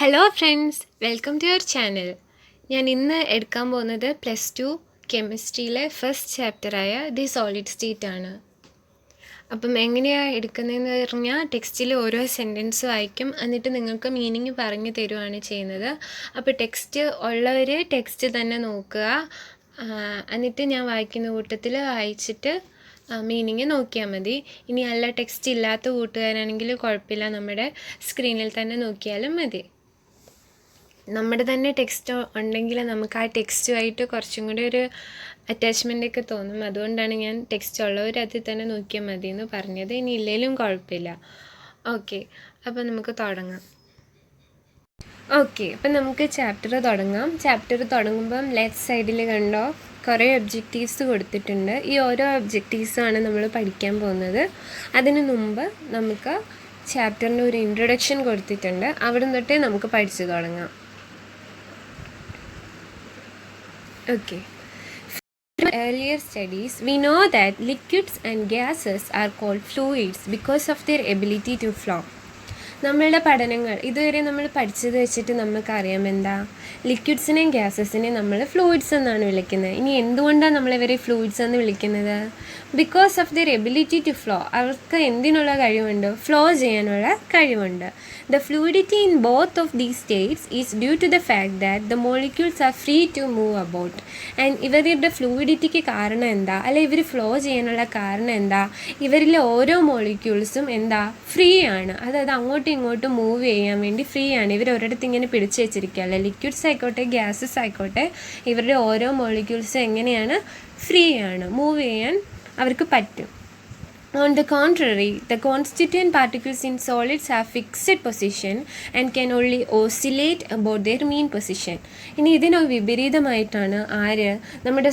Hello friends, welcome to your channel. ഞാൻ ഇന്ന് എടുക്കാൻ പോകുന്നത് +2 കെമിസ്ട്രിയിലെ ഫസ്റ്റ് ചാപ്റ്ററായ ദി സോളിഡ് സ്റ്റേറ്റ് ആണ്. അപ്പം എങ്ങനെയാണ് എടുക്കുന്നതെന്ന് പറഞ്ഞാൽ ടെക്സ്റ്റിൽ ഓരോ സെൻറ്റൻസ് വായിക്കും, എന്നിട്ട് നിങ്ങൾക്ക് മീനിങ് പറഞ്ഞു തരുവാണ് ചെയ്യുന്നത്. അപ്പോൾ ടെക്സ്റ്റ് ഉള്ളവർ ടെക്സ്റ്റ് തന്നെ നോക്കുക, എന്നിട്ട് ഞാൻ വായിക്കുന്ന കൂട്ടത്തിൽ വായിച്ചിട്ട് മീനിങ് നോക്കിയാൽ മതി. ഇനി അല്ല ടെക്സ്റ്റ് ഇല്ലാത്ത കൂട്ടുകാരാണെങ്കിൽ കുഴപ്പമില്ല, നമ്മുടെ സ്ക്രീനിൽ തന്നെ നോക്കിയാലും മതി. നമ്മുടെ തന്നെ ടെക്സ്റ്റ് ഉണ്ടെങ്കിൽ നമുക്ക് ആ ടെക്സ്റ്റുമായിട്ട് കുറച്ചും കൂടി ഒരു അറ്റാച്ച്മെൻ്റൊക്കെ തോന്നും. അതുകൊണ്ടാണ് ഞാൻ ടെക്സ്റ്റ് ഉള്ളവർ അതിൽ തന്നെ നോക്കിയാൽ മതി എന്ന് പറഞ്ഞത്. ഇനി ഇല്ലെങ്കിലും കുഴപ്പമില്ല. ഓക്കെ, അപ്പോൾ നമുക്ക് തുടങ്ങാം. ഓക്കെ, അപ്പം നമുക്ക് ചാപ്റ്റർ തുടങ്ങാം. ചാപ്റ്റർ തുടങ്ങുമ്പം ലെഫ്റ്റ് സൈഡിൽ കണ്ടോ കുറേ ഒബ്ജക്റ്റീവ്സ് കൊടുത്തിട്ടുണ്ട്. ഈ ഓരോ ഒബ്ജക്റ്റീവ്സാണ് നമ്മൾ പഠിക്കാൻ പോകുന്നത്. അതിനു മുമ്പ് നമുക്ക് ചാപ്റ്ററിന് ഒരു ഇൻട്രൊഡക്ഷൻ കൊടുത്തിട്ടുണ്ട്. അവിടെ തൊട്ടേ നമുക്ക് പഠിച്ചു തുടങ്ങാം. Okay. From earlier studies, we know that liquids and gases are called fluids because of their ability to flow. നമ്മളുടെ പഠനങ്ങൾ ഇതുവരെ നമ്മൾ പഠിച്ചത് വെച്ചിട്ട് നമുക്കറിയാം എന്താ, ലിക്വിഡ്സിനെയും ഗ്യാസസിനെയും നമ്മൾ ഫ്ലൂയിഡ്സ് എന്നാണ് വിളിക്കുന്നത്. ഇനി എന്തുകൊണ്ടാണ് നമ്മളിവരെ ഫ്ലൂയിഡ്സ് എന്ന് വിളിക്കുന്നത്? Because of their ability to flow. അവർക്ക് എന്തിനുള്ള കഴിവുണ്ട്? ഫ്ലോ ചെയ്യാനുള്ള കഴിവുണ്ട്. The fluidity in both of these states is due to the fact that the molecules are free to move about. And ഇവരുടെ ഫ്ലൂയിഡിറ്റിക്ക് കാരണം എന്താ, അല്ലെ ഇവർ ഫ്ലോ ചെയ്യാനുള്ള കാരണം എന്താ? ഇവരിലെ ഓരോ മോളിക്യൂൾസും എന്താ, ഫ്രീ ആണ്. അതായത് അങ്ങോട്ടും ഇങ്ങോട്ടും മൂവ് ചെയ്യാൻ വേണ്ടി ഫ്രീ ആണ്. ഇവർ ഒരിടത്ത് ഇങ്ങനെ പിടിച്ചു വെച്ചിരിക്കുകയല്ല. ലിക്വിഡ്സ് ആയിക്കോട്ടെ ഗ്യാസസ് ആയിക്കോട്ടെ, ഇവരുടെ ഓരോ മോളിക്യൂൾസും എങ്ങനെയാണ്, ഫ്രീ ആണ്, മൂവ് ചെയ്യാൻ അവർക്ക് പറ്റും. On the contrary, the constituent particles in solids have fixed position and can only oscillate about their mean position. ഇനി ഇതിന് വിപരീതമായിട്ടാണ് നമ്മുടെ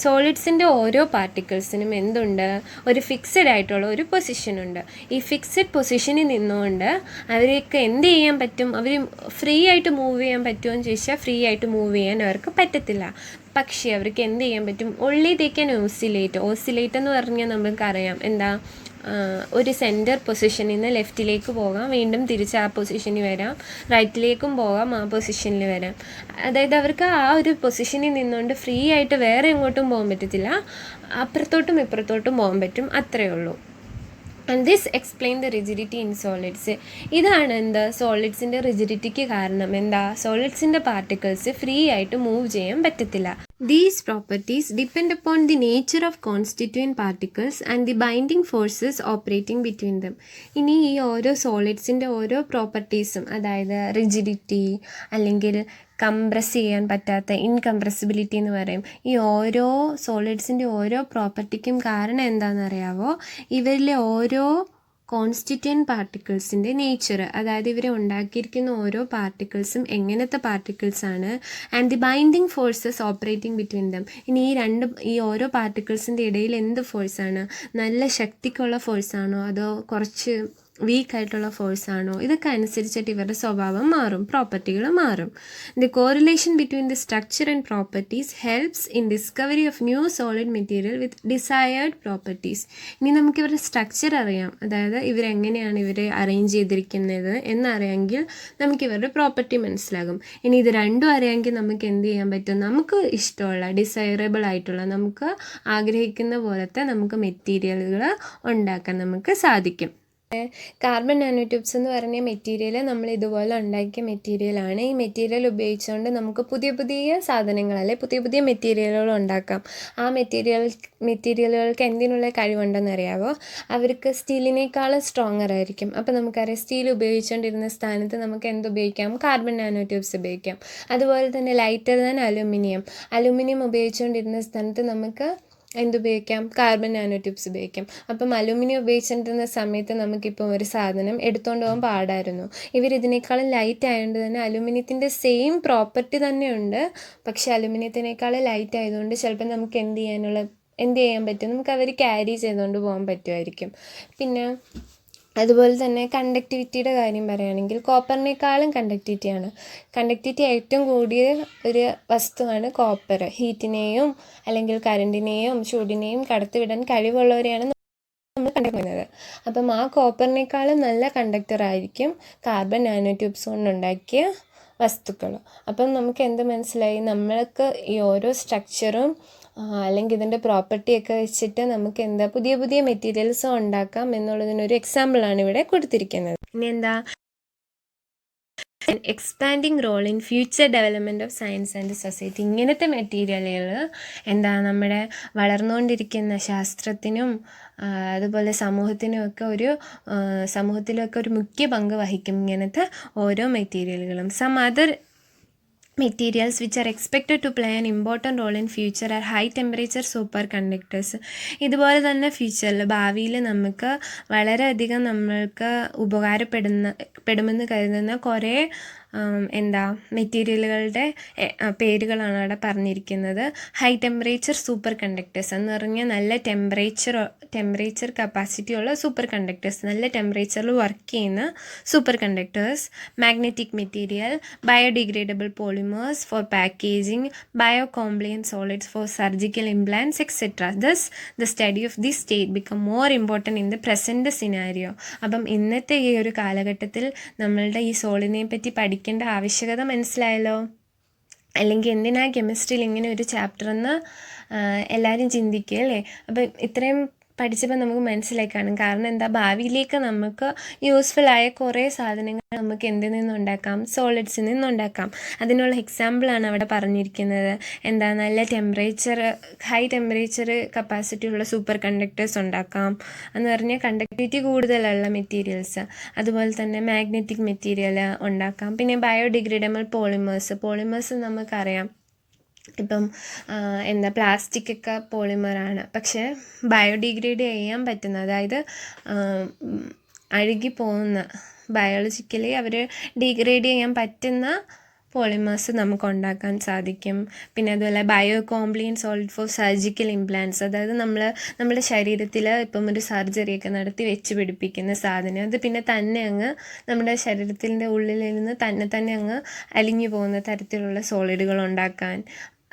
സോളിഡ്സിൻ്റെ ഓരോ പാർട്ടിക്കിൾസിനും എന്തുണ്ട്, ഒരു ഫിക്സഡ് ആയിട്ടുള്ള ഒരു പൊസിഷനുണ്ട്. ഈ ഫിക്സഡ് പൊസിഷനിൽ നിന്നുകൊണ്ട് അവർക്ക് എന്ത് ചെയ്യാൻ പറ്റും? അവർ ഫ്രീ ആയിട്ട് മൂവ് ചെയ്യാൻ പറ്റുമോ എന്ന് ചോദിച്ചാൽ ഫ്രീ ആയിട്ട് മൂവ് ചെയ്യാൻ അവർക്ക് പറ്റത്തില്ല. പക്ഷേ അവർക്ക് എന്ത് ചെയ്യാൻ പറ്റും? ഒൺലി ദേ ക്യാൻ ഓസിലേറ്റ് എന്ന് പറഞ്ഞാൽ നമുക്കറിയാം എന്താ, ഒരു സെൻറ്റർ പൊസിഷനിൽ നിന്ന് ലെഫ്റ്റിലേക്ക് പോകാം, വീണ്ടും തിരിച്ച് ആ പൊസിഷനിൽ വരാം, റൈറ്റിലേക്കും പോകാം, ആ പൊസിഷനിൽ വരാം. അതായത് അവർക്ക് ആ ഒരു പൊസിഷനിൽ നിന്നുകൊണ്ട് ഫ്രീ ആയിട്ട് വേറെ എങ്ങോട്ടും പോകാൻ പറ്റത്തില്ല, അപ്പുറത്തോട്ടും ഇപ്പുറത്തോട്ടും പോകാൻ പറ്റും, അത്രയേ ഉള്ളൂ. And this explain the rigidity in solids. ഇതാണ് എന്താ സോളിഡ്സിൻ്റെ റിജിഡിറ്റിക്ക് കാരണം. എന്താ, സോളിഡ്സിൻ്റെ പാർട്ടിക്കിൾസ് ഫ്രീ ആയിട്ട് മൂവ് ചെയ്യാൻ പറ്റത്തില്ല. These properties depend upon the nature of constituent particles and the binding forces operating between them. ഇനി ഈ ഓരോ സോളിഡ്സിൻ്റെ ഓരോ പ്രോപ്പർട്ടീസും, അതായത് റിജിഡിറ്റി അല്ലെങ്കിൽ കംപ്രസ് ചെയ്യാൻ പറ്റാത്ത ഇൻകംപ്രസിബിലിറ്റി എന്ന് പറയും, ഈ ഓരോ സോളിഡ്സിൻ്റെ ഓരോ പ്രോപ്പർട്ടിക്കും കാരണം എന്താണെന്ന് അറിയാവോ? ഇവരിലെ ഓരോ കോൺസ്റ്റിറ്റ്യൂവൻറ്റ് പാർട്ടിക്കിൾസിൻ്റെ നേച്ചർ, അതായത് ഇവരെ ഉണ്ടാക്കിയിരിക്കുന്ന ഓരോ പാർട്ടിക്കിൾസും എങ്ങനത്തെ പാർട്ടിക്കിൾസാണ്, and the binding forces operating between them. ഇനി ഈ ഓരോ പാർട്ടിക്കിൾസിൻ്റെ ഇടയിൽ എന്ത് ഫോഴ്സാണ്? നല്ല ശക്തിക്കുള്ള ഫോഴ്സാണോ അതോ കുറച്ച് വീക്കായിട്ടുള്ള ഫോഴ്സാണോ? ഇതൊക്കെ അനുസരിച്ചിട്ട് ഇവരുടെ സ്വഭാവം മാറും, പ്രോപ്പർട്ടികൾ മാറും. The correlation between the structure and properties helps in discovery of new solid material with desired properties. ഇനി നമുക്ക് ഇവരുടെ സ്ട്രക്ചർ അറിയാം, അതായത് ഇവരെങ്ങനെയാണ് ഇവരെ അറേഞ്ച് ചെയ്തിരിക്കുന്നത് എന്നറിയാമെങ്കിൽ നമുക്ക് ഇവരുടെ പ്രോപ്പർട്ടി മനസ്സിലാകും. ഇനി ഇത് രണ്ടും അറിയാമെങ്കിൽ നമുക്ക് എന്ത് ചെയ്യാൻ പറ്റും? നമുക്ക് ഇഷ്ടമുള്ള ഡിസൈറബിൾ ആയിട്ടുള്ള, നമുക്ക് ആഗ്രഹിക്കുന്ന പോലത്തെ നമുക്ക് മെറ്റീരിയലുകൾ ഉണ്ടാക്കാൻ നമുക്ക് സാധിക്കും. കാർബൺ നാനോ ട്യൂബ്സ് എന്ന് പറഞ്ഞ മെറ്റീരിയൽ നമ്മൾ ഇതുപോലെ ഉണ്ടാക്കിയ മെറ്റീരിയലാണ്. ഈ മെറ്റീരിയൽ ഉപയോഗിച്ചുകൊണ്ട് നമുക്ക് പുതിയ പുതിയ സാധനങ്ങൾ, അല്ലെ പുതിയ പുതിയ മെറ്റീരിയലുകൾ ഉണ്ടാക്കാം. ആ മെറ്റീരിയലുകൾക്ക് എന്തിനുള്ള കഴിവുണ്ടെന്ന് അറിയാവോ? അവർക്ക് സ്റ്റീലിനേക്കാളും സ്ട്രോങ്ങർ ആയിരിക്കും. അപ്പോൾ നമുക്കറിയാം, സ്റ്റീൽ ഉപയോഗിച്ചുകൊണ്ടിരുന്ന സ്ഥാനത്ത് നമുക്ക് എന്തുപയോഗിക്കാം? കാർബൺ നാനോ ട്യൂബ്സ് ഉപയോഗിക്കാം. അതുപോലെ തന്നെ ലൈറ്റർ ദാൻ അലുമിനിയം ഉപയോഗിച്ചുകൊണ്ടിരുന്ന സ്ഥാനത്ത് നമുക്ക് എന്തുപയോഗിക്കാം? കാർബൺ നാനോ ട്യൂബ്സ് ഉപയോഗിക്കാം. അപ്പം അലുമിനിയം ഉപയോഗിച്ചിരുന്ന സമയത്ത് നമുക്കിപ്പോൾ ഒരു സാധനം എടുത്തുകൊണ്ട് പോകാൻ പാടായിരുന്നു. ഇവരിതിനേക്കാളും ലൈറ്റ് ആയതുകൊണ്ട് തന്നെ അലുമിനിയത്തിൻ്റെ സെയിം പ്രോപ്പർട്ടി തന്നെയുണ്ട്, പക്ഷേ അലുമിനിയത്തിനേക്കാളും ലൈറ്റ് ആയതുകൊണ്ട് ചിലപ്പോൾ നമുക്ക് എന്ത് ചെയ്യാൻ പറ്റും? നമുക്ക് അവർ ക്യാരി ചെയ്തുകൊണ്ട് പോകാൻ പറ്റുമായിരിക്കും. പിന്നെ അതുപോലെ തന്നെ കണ്ടക്ടിവിറ്റിയുടെ കാര്യം പറയുകയാണെങ്കിൽ കോപ്പറിനേക്കാളും കണ്ടക്ടിവിറ്റി ഏറ്റവും കൂടിയ ഒരു വസ്തുവാണ് കോപ്പർ. ഹീറ്റിനെയും അല്ലെങ്കിൽ കറണ്ടിനെയും ചൂടിനെയും കടത്തിവിടാൻ കഴിവുള്ളവരെയാണ് നമ്മൾ കണ്ടുവരുന്നത്. അപ്പം ആ കോപ്പറിനേക്കാളും നല്ല കണ്ടക്ടർ ആയിരിക്കും കാർബൺ നാനോ ട്യൂബ്സ് കൊണ്ടുണ്ടാക്കിയ വസ്തുക്കൾ. അപ്പം നമുക്ക് എന്ത് മനസ്സിലായി, നമ്മൾക്ക് ഈ ഓരോ സ്ട്രക്ചറും അല്ലെങ്കിൽ ഇതിൻ്റെ പ്രോപ്പർട്ടിയൊക്കെ വെച്ചിട്ട് നമുക്ക് എന്താ പുതിയ പുതിയ മെറ്റീരിയൽസ് ഉണ്ടാക്കാം എന്നുള്ളതിനൊരു എക്സാമ്പിളാണ് ഇവിടെ കൊടുത്തിരിക്കുന്നത്. ഇനി എന്താ expanding role in future development of science and society. ഇങ്ങനത്തെ മെറ്റീരിയലുകൾ എന്താ നമ്മുടെ വളർന്നുകൊണ്ടിരിക്കുന്ന ശാസ്ത്രത്തിനും അതുപോലെ സമൂഹത്തിലൊക്കെ ഒരു മുഖ്യ പങ്ക് വഹിക്കും ഇങ്ങനത്തെ ഓരോ മെറ്റീരിയലുകളും. Some other materials which are expected to play an important role in future are high temperature superconductors. ഇതുപോലെ തന്നെ ഫ്യൂച്ചറിൽ ഭാവിയിൽ നമുക്ക് വളരെയധികം നമ്മൾക്ക് ഉപകാരപ്പെടുമെന്ന് കരുതുന്ന കുറേ മെറ്റീരിയലുകളുടെ പേരുകളാണ് അവിടെ പറഞ്ഞിരിക്കുന്നത്. ഹൈ ടെമ്പറേച്ചർ സൂപ്പർ കണ്ടക്ടേഴ്സ് എന്ന് പറഞ്ഞാൽ നല്ല ടെമ്പറേച്ചർ കപ്പാസിറ്റി ഉള്ള സൂപ്പർ കണ്ടക്ടേഴ്സ്, നല്ല ടെമ്പറേച്ചറിൽ വർക്ക് ചെയ്യുന്ന super conductors. Magnetic material, biodegradable polymers for packaging, biocompatible solids for surgical implants etcetera. Thus the study of this state become more important in the present scenario. അപ്പം ഇന്നത്തെ ഈ ഒരു കാലഘട്ടത്തിൽ നമ്മളുടെ ഈ സോളിനെ പറ്റി പഠിക്കേണ്ട ആവശ്യകത മനസ്സിലായല്ലോ. അല്ലെങ്കിൽ എന്തിനാ കെമിസ്ട്രിയിൽ ഇങ്ങനെ ഒരു ചാപ്റ്റർ എന്ന് എല്ലാവരും ചിന്തിക്കുക അല്ലേ. അപ്പം ഇത്രയും പഠിച്ചപ്പോൾ നമുക്ക് മനസ്സിലായി കാണും. കാരണം എന്താ, ഭാവിയിലേക്ക് നമുക്ക് യൂസ്ഫുള്ളായ കുറേ സാധനങ്ങൾ നമുക്ക് എന്തിൽ നിന്നുണ്ടാക്കാം, സോളിഡ്സിൽ നിന്നുണ്ടാക്കാം. അതിനുള്ള എക്സാമ്പിളാണ് അവിടെ പറഞ്ഞിരിക്കുന്നത്. എന്താ, നല്ല ഹൈ ടെമ്പറേച്ചർ കപ്പാസിറ്റി ഉള്ള സൂപ്പർ കണ്ടക്ടേഴ്സ് ഉണ്ടാക്കാം എന്ന് പറഞ്ഞാൽ കണ്ടക്ടിവിറ്റി കൂടുതലുള്ള മെറ്റീരിയൽസ്. അതുപോലെ തന്നെ മാഗ്നറ്റിക് മെറ്റീരിയൽ ഉണ്ടാക്കാം. പിന്നെ ബയോഡിഗ്രേഡബിൾ പോളിമേഴ്സ് നമുക്കറിയാം. ഇപ്പം പ്ലാസ്റ്റിക്കൊക്കെ പോളിമറാണ്, പക്ഷേ ബയോഡിഗ്രേഡ് ചെയ്യാൻ പറ്റുന്ന, അതായത് അഴുകിപ്പോകുന്ന, ബയോളജിക്കലി അവർ ഡീഗ്രേഡ് ചെയ്യാൻ പറ്റുന്ന പോളിമേഴ്സ് നമുക്ക് ഉണ്ടാക്കാൻ സാധിക്കും. പിന്നെ അതുപോലെ ബയോകോംപ്ലിയൻ സോളിഡ് ഫോർ സർജിക്കൽ ഇംപ്ലാന്റ്സ്, അതായത് നമ്മുടെ ശരീരത്തിൽ ഇപ്പം ഒരു സർജറിയൊക്കെ നടത്തി വെച്ച് പിടിപ്പിക്കുന്ന സാധനം, അത് പിന്നെ തന്നെ അങ്ങ് നമ്മുടെ ശരീരത്തിൻ്റെ ഉള്ളിലിരുന്ന് തന്നെ അങ്ങ് അലിഞ്ഞു പോകുന്ന തരത്തിലുള്ള സോളിഡുകൾ ഉണ്ടാക്കാൻ.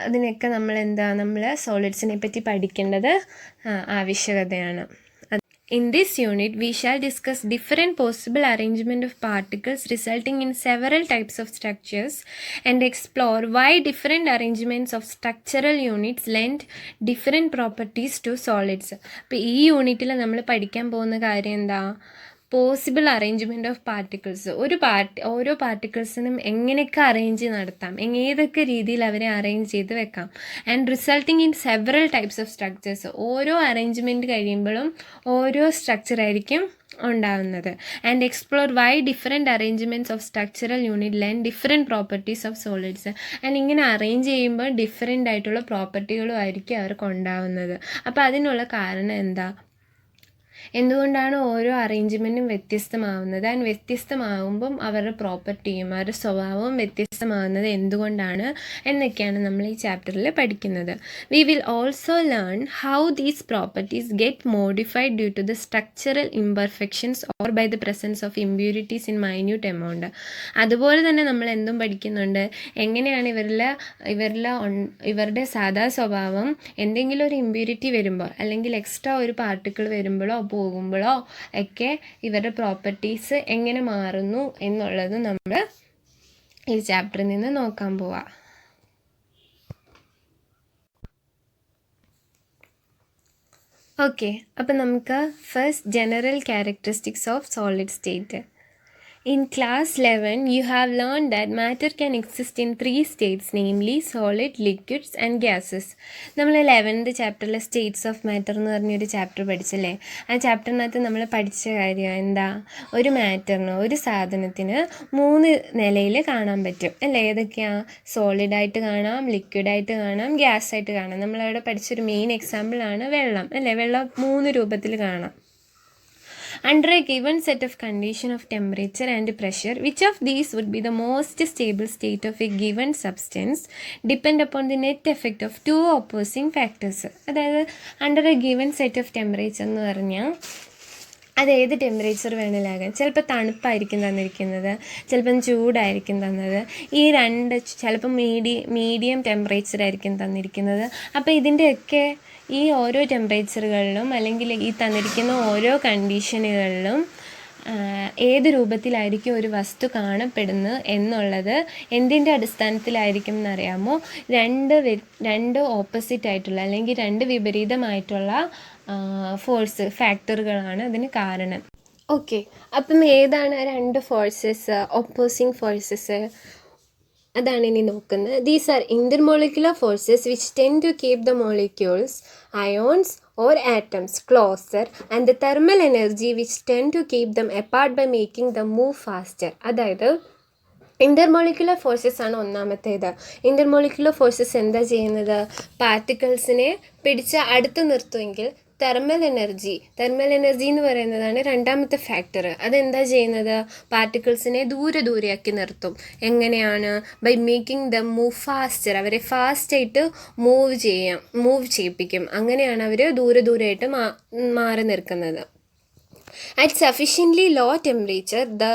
അതിനൊക്കെ നമ്മൾ സോളിഡ്സിനെ പറ്റി പഠിക്കേണ്ടത് ആവശ്യകതയാണ്. In this unit, we shall discuss different possible arrangement of particles resulting in several types of structures and explore why different arrangements of structural units lend different properties to solids. അപ്പോൾ ഈ യൂണിറ്റിൽ നമ്മൾ പഠിക്കാൻ പോകുന്ന കാര്യം എന്താ, പോസിബിൾ അറേഞ്ച്മെൻറ്റ് ഓഫ് പാർട്ടിക്കിൾസ്. ഓരോ പാർട്ടിക്കിൾസിനും എങ്ങനെയൊക്കെ അറേഞ്ച് നടത്താം, ഏതൊക്കെ രീതിയിൽ അവരെ അറേഞ്ച് ചെയ്ത് വെക്കാം. And resulting in several types of structures. ഓരോ അറേഞ്ച്മെൻറ്റ് കഴിയുമ്പോഴും ഓരോ സ്ട്രക്ചർ ആയിരിക്കും ഉണ്ടാവുന്നത്. And explore why different arrangements of structural unit lend different properties of solids. And ഇങ്ങനെ അറേഞ്ച് ചെയ്യുമ്പോൾ ഡിഫറെൻ്റ് ആയിട്ടുള്ള പ്രോപ്പർട്ടികളും ആയിരിക്കും അവർക്ക് ഉണ്ടാവുന്നത്. അപ്പോൾ അതിനുള്ള കാരണം എന്താ, എന്തുകൊണ്ടാണ് ഓരോ അറേഞ്ച്മെൻറ്റും വ്യത്യസ്തമാവുന്നത്, ആൻഡ് വ്യത്യസ്തമാവുമ്പം അവരുടെ പ്രോപ്പർട്ടിയും അവരുടെ സ്വഭാവവും വ്യത്യസ്തമാവുന്നത് എന്തുകൊണ്ടാണ് എന്നൊക്കെയാണ് നമ്മൾ ഈ ചാപ്റ്ററിൽ പഠിക്കുന്നത്. We will also learn how these properties get modified due to the structural imperfections or by the presence of impurities in minute amount. അതുപോലെ തന്നെ നമ്മൾ എന്തും പഠിക്കുന്നുണ്ട്, എങ്ങനെയാണ് ഇവരുടെ സാധാ സ്വഭാവം എന്തെങ്കിലും ഒരു ഇമ്പ്യൂരിറ്റി വരുമ്പോൾ അല്ലെങ്കിൽ എക്സ്ട്രാ ഒരു പാർട്ടിക്കിൾ വരുമ്പോഴോ പോകുമ്പോഴോ ഒക്കെ ഇവരുടെ പ്രോപ്പർട്ടീസ് എങ്ങനെ മാറുന്നു എന്നുള്ളത് നമ്മൾ ഈ ചാപ്റ്ററിൽ നിന്ന് നോക്കാൻ പോവാം. ഓക്കെ, അപ്പം നമുക്ക് first general characteristics of solid state. In class 11, you have learned that matter can exist in 3 states, namely solid, liquids and gases. നമ്മൾ 11th ചാപ്റ്ററിലെ സ്റ്റേറ്റ്സ് ഓഫ് മാറ്റർ എന്ന് പറഞ്ഞൊരു ചാപ്റ്റർ പഠിച്ചല്ലേ. ആ ചാപ്റ്ററിനകത്ത് നമ്മൾ പഠിച്ച കാര്യം എന്താ, ഒരു മാറ്ററിന്, ഒരു സാധനത്തിന് 3 നിലയിൽ കാണാൻ പറ്റും അല്ലേ. ഏതൊക്കെയാണ്, സോളിഡായിട്ട് കാണാം, ലിക്വിഡായിട്ട് കാണാം, ഗ്യാസായിട്ട് കാണാം. നമ്മളവിടെ പഠിച്ചൊരു മെയിൻ എക്സാമ്പിളാണ് വെള്ളം അല്ലേ. വെള്ളം 3 രൂപത്തിൽ കാണാം. Under a given set of condition of temperature and pressure, which of these would be the most stable state of a given substance depend upon the net effect of 2 opposing factors. അതായത് under a given set of temperature എന്ന് പറഞ്ഞാൽ അത് ഏത് temperature വേണേലാകാം. ചിലപ്പോൾ തണുപ്പായിരിക്കും തന്നിരിക്കുന്നത്, ചിലപ്പം ചൂടായിരിക്കും തന്നത്. ഈ രണ്ട് ചിലപ്പം മീഡിയം ടെമ്പറേച്ചർ ആയിരിക്കും തന്നിരിക്കുന്നത്. അപ്പോൾ ഇതിൻ്റെയൊക്കെ ഈ ഓരോ ടെമ്പറേച്ചറുകളിലും അല്ലെങ്കിൽ ഈ തന്നിരിക്കുന്ന ഓരോ കണ്ടീഷനുകളിലും ഏത് രൂപത്തിലായിരിക്കും ഒരു വസ്തു കാണപ്പെടുന്നത് എന്നുള്ളത് എന്തിൻ്റെ അടിസ്ഥാനത്തിലായിരിക്കും എന്നറിയാമോ? രണ്ട് ഓപ്പോസിറ്റ് ആയിട്ടുള്ള അല്ലെങ്കിൽ രണ്ട് വിപരീതമായിട്ടുള്ള ഫാക്ടറുകളാണ് അതിന് കാരണം. ഓക്കെ, അപ്പം ഏതാണ് രണ്ട് ഫോഴ്സസ്, ഒപ്പോസിങ് ഫോഴ്സസ്? അതാണ് ഇനി നോക്കുന്നത്. These are intermolecular forces which tend to keep the molecules, ions or atoms closer, and the thermal energy which tend to keep them apart by making them move faster. അതായത് intermolecular forces ആണ് ഒന്നാമത്തേത്. Intermolecular forces എന്താ ചെയ്യുന്നത്? പാർട്ടിക്കിൾസിനെ പിടിച്ച് അടുത്ത് നിർത്തുമെങ്കിൽ thermal energy എന്ന് പറയുന്നതാണ് രണ്ടാമത്തെ ഫാക്ടർ. അതെന്താ ചെയ്യുന്നത്? പാർട്ടിക്കിൾസിനെ ദൂരെയാക്കി നിർത്തും. എങ്ങനെയാണ്? By making them move faster. അവരെ ഫാസ്റ്റായിട്ട് മൂവ് ചെയ്യിപ്പിക്കും. അങ്ങനെയാണ് അവർ ദൂരെയായിട്ട് മാറി നിൽക്കുന്നത്. At sufficiently low temperature the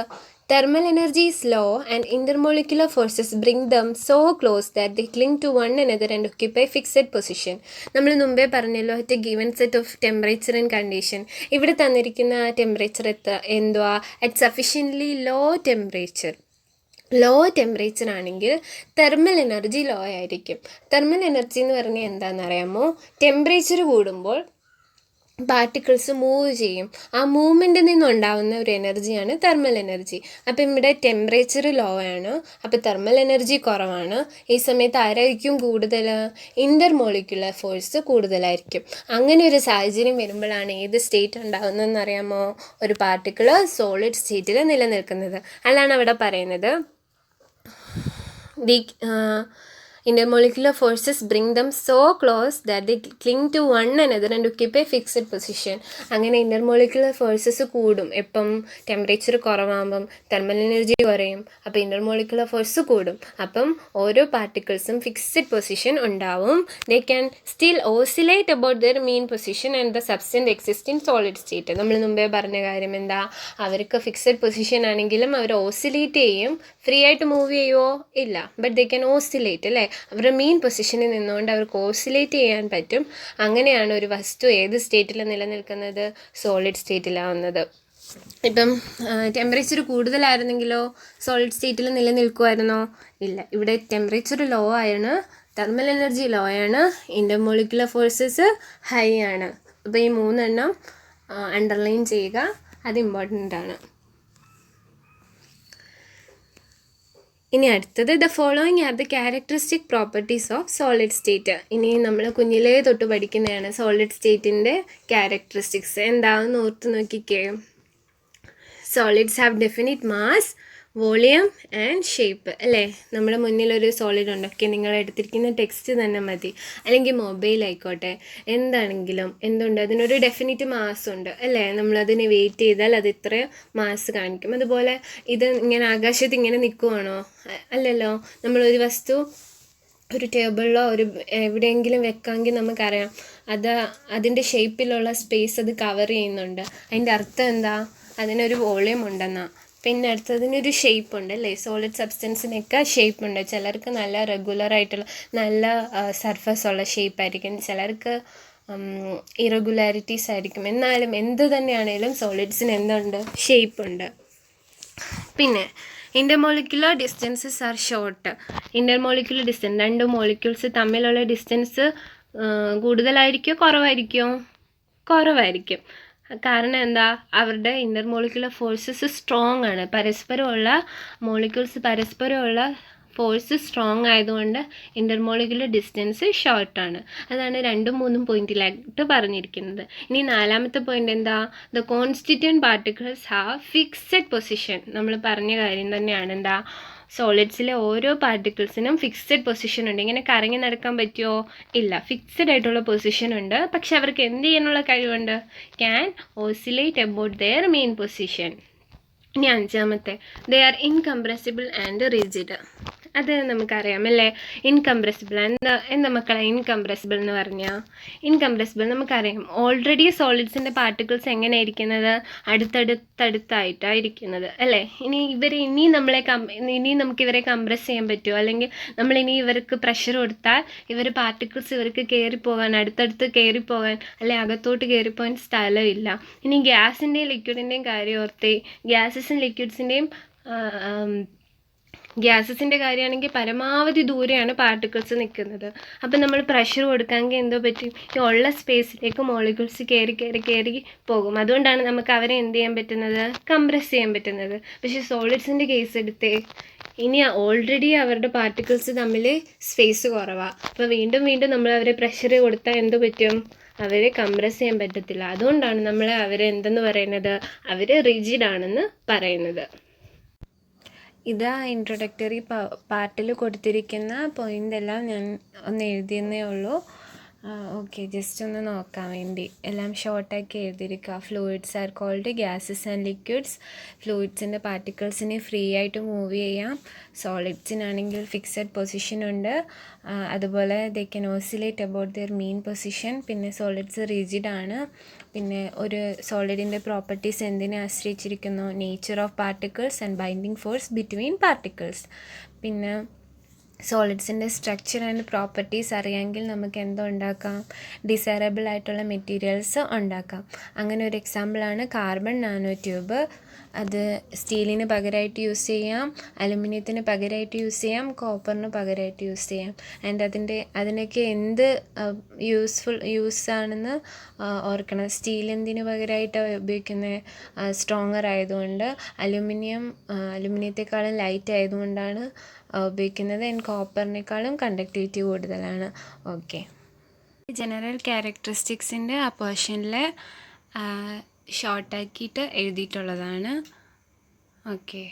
thermal energy is low and intermolecular forces bring them so close that they cling to one another and occupy fixed position. നമ്മൾ മുമ്പേ പറഞ്ഞല്ലോ, at A given set of temperature and condition. ഇവിടെ തന്നിരിക്കുന്ന temperature എന്തുവാ? At sufficiently low temperature ആണെങ്കിൽ thermal energy law ആയിരിക്കും. Thermal energy എന്ന് പറഞ്ഞാൽ എന്താണെന്നറിയാമോ? ടെമ്പറേച്ചർ കൂടുമ്പോൾ പാർട്ടിക്കിൾസ് മൂവ് ചെയ്യും. ആ മൂവ്മെൻറ്റിൽ നിന്നുണ്ടാവുന്ന ഒരു എനർജിയാണ് തെർമൽ എനർജി. അപ്പം ഇവിടെ ടെമ്പറേച്ചർ ലോ ആണ്, അപ്പോൾ തെർമൽ എനർജി കുറവാണ്. ഈ സമയത്ത് ആരായിരിക്കും കൂടുതൽ? ഇൻ്റർമോളിക്കുലർ ഫോഴ്സ് കൂടുതലായിരിക്കും. അങ്ങനെ ഒരു സാഹചര്യം വരുമ്പോഴാണ് ഏത് സ്റ്റേറ്റ് ഉണ്ടാകുന്നതെന്ന് അറിയാമോ? ഒരു പാർട്ടിക്കിൾ സോളിഡ് സ്റ്റേറ്റിൽ നിലനിൽക്കുന്നത്. അതാണ് അവിടെ പറയുന്നത്. Intermolecular forces bring them so close that they cling to one another and occupy fixed position. അങ്ങനെ ഇന്റർമോളിക്കുലർ ഫോഴ്സസ് കൂടും. എപ്പം? ടെമ്പറേച്ചർ കുറവാകുമ്പം തെർമൽ എനർജി കുറയും. അപ്പോൾ ഇന്റർമോളിക്കുലർ ഫോഴ്സ് കൂടും. അപ്പം ഓരോ പാർട്ടിക്കിൾസും ഫിക്സഡ് പൊസിഷൻ ഉണ്ടാവും. They can still oscillate about their mean position and the substance exist in solid state. നമ്മൾ മുമ്പേ പറഞ്ഞ കാര്യം എന്താ? അവർക്ക് ഫിക്സഡ് പൊസിഷൻ ആണെങ്കിലും അവർ ഓസിലേറ്റ് ചെയ്യും. ഫ്രീ ആയിട്ട് മൂവ് ചെയ്യുമോ? ഇല്ല. ബട്ട് ദേ ക്യാൻ ഓസിലേറ്റ്, അല്ലേ? അവരുടെ മെയിൻ പൊസിഷനിൽ നിന്നുകൊണ്ട് അവർക്ക് ഓസിലേറ്റ് ചെയ്യാൻ പറ്റും. അങ്ങനെയാണ് ഒരു വസ്തു ഏത് സ്റ്റേറ്റിൽ നിലനിൽക്കുന്നത്? സോളിഡ് സ്റ്റേറ്റിലാവുന്നത്. ഇപ്പം ടെമ്പറേച്ചർ കൂടുതലായിരുന്നെങ്കിലോ സോളിഡ് സ്റ്റേറ്റിൽ നിലനിൽക്കുമായിരുന്നോ? ഇല്ല. ഇവിടെ ടെമ്പറേച്ചർ ലോ ആണ്, തെർമൽ എനർജി ലോ ആണ്, ഇന്റർമോളിക്കുലർ ഫോഴ്സസ് ഹൈ ആണ്. അപ്പോൾ ഈ മൂന്നെണ്ണം അണ്ടർലൈൻ ചെയ്യുക, അത് ഇമ്പോർട്ടൻ്റ് ആണ്. ഇനി അടുത്തത്, the following are the characteristic properties of solid state. ഇനി നമ്മൾ കുഞ്ഞിലേ തൊട്ട് പഠിക്കുന്നതാണ് സോളിഡ് സ്റ്റേറ്റിൻ്റെ ക്യാരക്ടറിസ്റ്റിക്സ്. എന്താണെന്ന് ഓർത്ത് നോക്കിക്കേ. Solids have definite mass, volume and shape, അല്ലേ? നമ്മുടെ മുന്നിലൊരു സോളിഡ് ഉണ്ട്. ഓക്കെ, നിങ്ങൾ എടുത്തിരിക്കുന്ന ടെക്സ്റ്റ് തന്നെ മതി, അല്ലെങ്കിൽ മൊബൈൽ ആയിക്കോട്ടെ, എന്താണെങ്കിലും എന്തുണ്ട്? അതിനൊരു ഡെഫിനിറ്റ് മാസ് ഉണ്ട്, അല്ലേ? നമ്മളതിനെ വെയിറ്റ് ചെയ്താൽ അത് ഇത്ര മാസ് കാണിക്കും. അതുപോലെ ഇത് ഇങ്ങനെ ആകാശത്ത് ഇങ്ങനെ നിൽക്കുവാണോ? അല്ലല്ലോ. നമ്മളൊരു വസ്തു ഒരു ടേബിളിലോ എവിടെയെങ്കിലും വെക്കാമെങ്കിൽ നമുക്കറിയാം അതിൻ്റെ ഷേപ്പിലുള്ള സ്പേസ് അത് കവർ ചെയ്യുന്നുണ്ട്. അതിൻ്റെ അർത്ഥം എന്താ? അതിനൊരു വോളിയം ഉണ്ടെന്നാ. പിന്നെ അടുത്തതിനൊരു ഷേപ്പ് ഉണ്ട്, അല്ലേ? സോളിഡ് സബ്സ്റ്റൻസിനൊക്കെ ഷേപ്പ് ഉണ്ട്. ചിലർക്ക് നല്ല റെഗുലറായിട്ടുള്ള നല്ല സർഫസ് ഉള്ള ഷേപ്പായിരിക്കും, ചിലർക്ക് ഇറഗുലാരിറ്റീസ് ആയിരിക്കും. എന്നാലും എന്ത് തന്നെയാണേലും സോളിഡ്സിന് എന്തുണ്ട്? ഷേപ്പ് ഉണ്ട്. പിന്നെ intermolecular distances R short. Intermolecular distance, രണ്ട് മോളിക്യൂൾസ് തമ്മിലുള്ള ഡിസ്റ്റൻസ് കൂടുതലായിരിക്കുമോ കുറവായിരിക്കും. കാരണം എന്താ? അവരുടെ ഇന്റർമോളിക്കുലർ ഫോഴ്സസ് സ്ട്രോങ് ആണ്. മോളിക്യൂൾസ് പരസ്പരമുള്ള ഫോഴ്സ് സ്ട്രോങ് ആയതുകൊണ്ട് ഇന്റർമോളിക്കുലർ ഡിസ്റ്റൻസ് ഷോർട്ടാണ്. അതാണ് 2ഉം 3ഉം പോയിന്റിലായിട്ട് പറഞ്ഞിരിക്കുന്നത്. ഇനി നാലാമത്തെ പോയിന്റ് എന്താ? The constituent particles have fixed position. നമ്മൾ പറഞ്ഞ കാര്യം തന്നെയാണ്. എന്താ? സോളിഡ്സിലെ ഓരോ പാർട്ടിക്കിൾസിനും ഫിക്സഡ് പൊസിഷൻ ഉണ്ട്. ഇങ്ങനെ കറങ്ങി നടക്കാൻ പറ്റുമോ? ഇല്ല. ഫിക്സഡ് ആയിട്ടുള്ള പൊസിഷൻ ഉണ്ട്. പക്ഷെ അവർക്ക് എന്ത് ചെയ്യാനുള്ള കഴിവുണ്ട്? Can oscillate about there main position. ഇനി അഞ്ചാമത്തെ, they are incompressible and rigid. അത് നമുക്കറിയാം അല്ലേ. ഇൻകംപ്രസിബിൾ എന്താ മക്കളെ ഇൻകംപ്രസിബിൾ എന്ന് പറഞ്ഞാൽ? ഇൻകംപ്രസിബിൾ നമുക്കറിയാം, ഓൾറെഡി സോളിഡ്സിൻ്റെ പാർട്ടിക്കിൾസ് എങ്ങനെ ഇരിക്കുന്നത്, അടുത്തടുത്തായിട്ടാണ് ഇരിക്കുന്നത് അല്ലേ. ഇനി നമുക്ക് ഇവരെ കംപ്രസ് ചെയ്യാൻ പറ്റുമോ? അല്ലെങ്കിൽ നമ്മളിനി ഇവർക്ക് പ്രഷർ കൊടുത്താൽ പാർട്ടിക്കിൾസ് ഇവർക്ക് കയറിപ്പോകാൻ, അടുത്തടുത്ത് കയറിപ്പോകാൻ അല്ലെ അകത്തോട്ട് കയറിപ്പോകാൻ സ്ഥലമില്ല. ഇനി ഗ്യാസിൻ്റെയും ലിക്വിഡിൻ്റെയും കാര്യം ഓർത്തേ. ഗ്യാസസിൻ്റെ കാര്യമാണെങ്കിൽ പരമാവധി ദൂരെയാണ് പാർട്ടിക്കിൾസ് നിൽക്കുന്നത്. അപ്പം നമ്മൾ പ്രഷർ കൊടുക്കാമെങ്കിൽ എന്തോ പറ്റും, ഈ ഉള്ള സ്പേസിലേക്ക് മോളിക്യൂൾസ് കയറി പോകും. അതുകൊണ്ടാണ് നമുക്ക് അവരെ എന്ത് ചെയ്യാൻ പറ്റുന്നത്, കംപ്രസ് ചെയ്യാൻ പറ്റുന്നത്. പക്ഷേ സോളിഡ്സിൻ്റെ കേസ് എടുത്തേ, ഇനി ഓൾറെഡി അവരുടെ പാർട്ടിക്കിൾസ് തമ്മിൽ സ്പേസ് കുറവാണ്. അപ്പോൾ വീണ്ടും നമ്മൾ അവരെ പ്രഷർ കൊടുത്താൽ എന്തോ പറ്റും, അവരെ കംപ്രസ് ചെയ്യാൻ പറ്റത്തില്ല. അതുകൊണ്ടാണ് നമ്മൾ അവരെ എന്തെന്ന് പറയുന്നത്, അവർ റിജിഡ് ആണെന്ന് പറയുന്നത്. ഇതാ ഇൻട്രൊഡക്ടറി പാർട്ടിൽ കൊടുത്തിരിക്കുന്ന പോയിൻ്റ് എല്ലാം ഞാൻ ഒന്ന് എഴുതിയെന്നേ ഉള്ളൂ. ഓക്കെ, ജസ്റ്റ് ഒന്ന് നോക്കാൻ വേണ്ടി എല്ലാം ഷോർട്ടാക്കി എഴുതിയിരിക്കുക. Fluids are called gases and liquids. ഫ്ലൂയിഡ്സിൻ്റെ പാർട്ടിക്കിൾസിനെ ഫ്രീ ആയിട്ട് മൂവ് ചെയ്യാം. സോളിഡ്സിനാണെങ്കിൽ ഫിക്സഡ് പൊസിഷൻ ഉണ്ട്. അതുപോലെ they can oscillate about their mean position. പിന്നെ സോളിഡ്സ് റിജിഡ് ആണ്. പിന്നെ ഒരു സോളിഡിൻ്റെ പ്രോപ്പർട്ടീസ് എന്തിനെ ആശ്രയിച്ചിരിക്കുന്നു, nature of particles and binding force between particles. പിന്നെ സോളിഡ്സിൻ്റെ സ്ട്രക്ചർ ആൻഡ് പ്രോപ്പർട്ടീസ് അറിയാമെങ്കിൽ നമുക്ക് എന്തോ ഉണ്ടാക്കാം, ഡിസൈറബിൾ ആയിട്ടുള്ള മെറ്റീരിയൽസ് ഉണ്ടാക്കാം. അങ്ങനെ ഒരു എക്സാമ്പിളാണ് കാർബൺ നാനോ ട്യൂബ്. അത് സ്റ്റീലിന് പകരമായിട്ട് യൂസ് ചെയ്യാം, അലുമിനിയത്തിന് പകരമായിട്ട് യൂസ് ചെയ്യാം, കോപ്പറിന് പകരമായിട്ട് യൂസ് ചെയ്യാം. ആൻഡ് അതിനൊക്കെ എന്ത് യൂസാണെന്ന് ഓർക്കണം. സ്റ്റീൽ എന്തിന് പകരമായിട്ടാണ് ഉപയോഗിക്കുന്നത്, സ്ട്രോങ്ങർ ആയതുകൊണ്ട്. അലുമിനിയത്തെക്കാളും ലൈറ്റ് ആയതുകൊണ്ടാണ് ഉപയോഗിക്കുന്നത്. ആൻഡ് കോപ്പറിനേക്കാളും കണ്ടക്ടിവിറ്റി കൂടുതലാണ്. ഓക്കെ, ജനറൽ ക്യാരക്ടറിസ്റ്റിക്സിൻ്റെ ആ പോർഷനിൽ ഷോർട്ടാക്കിയിട്ട് എഴുതിയിട്ടുള്ളതാണ്. ഓക്കെ,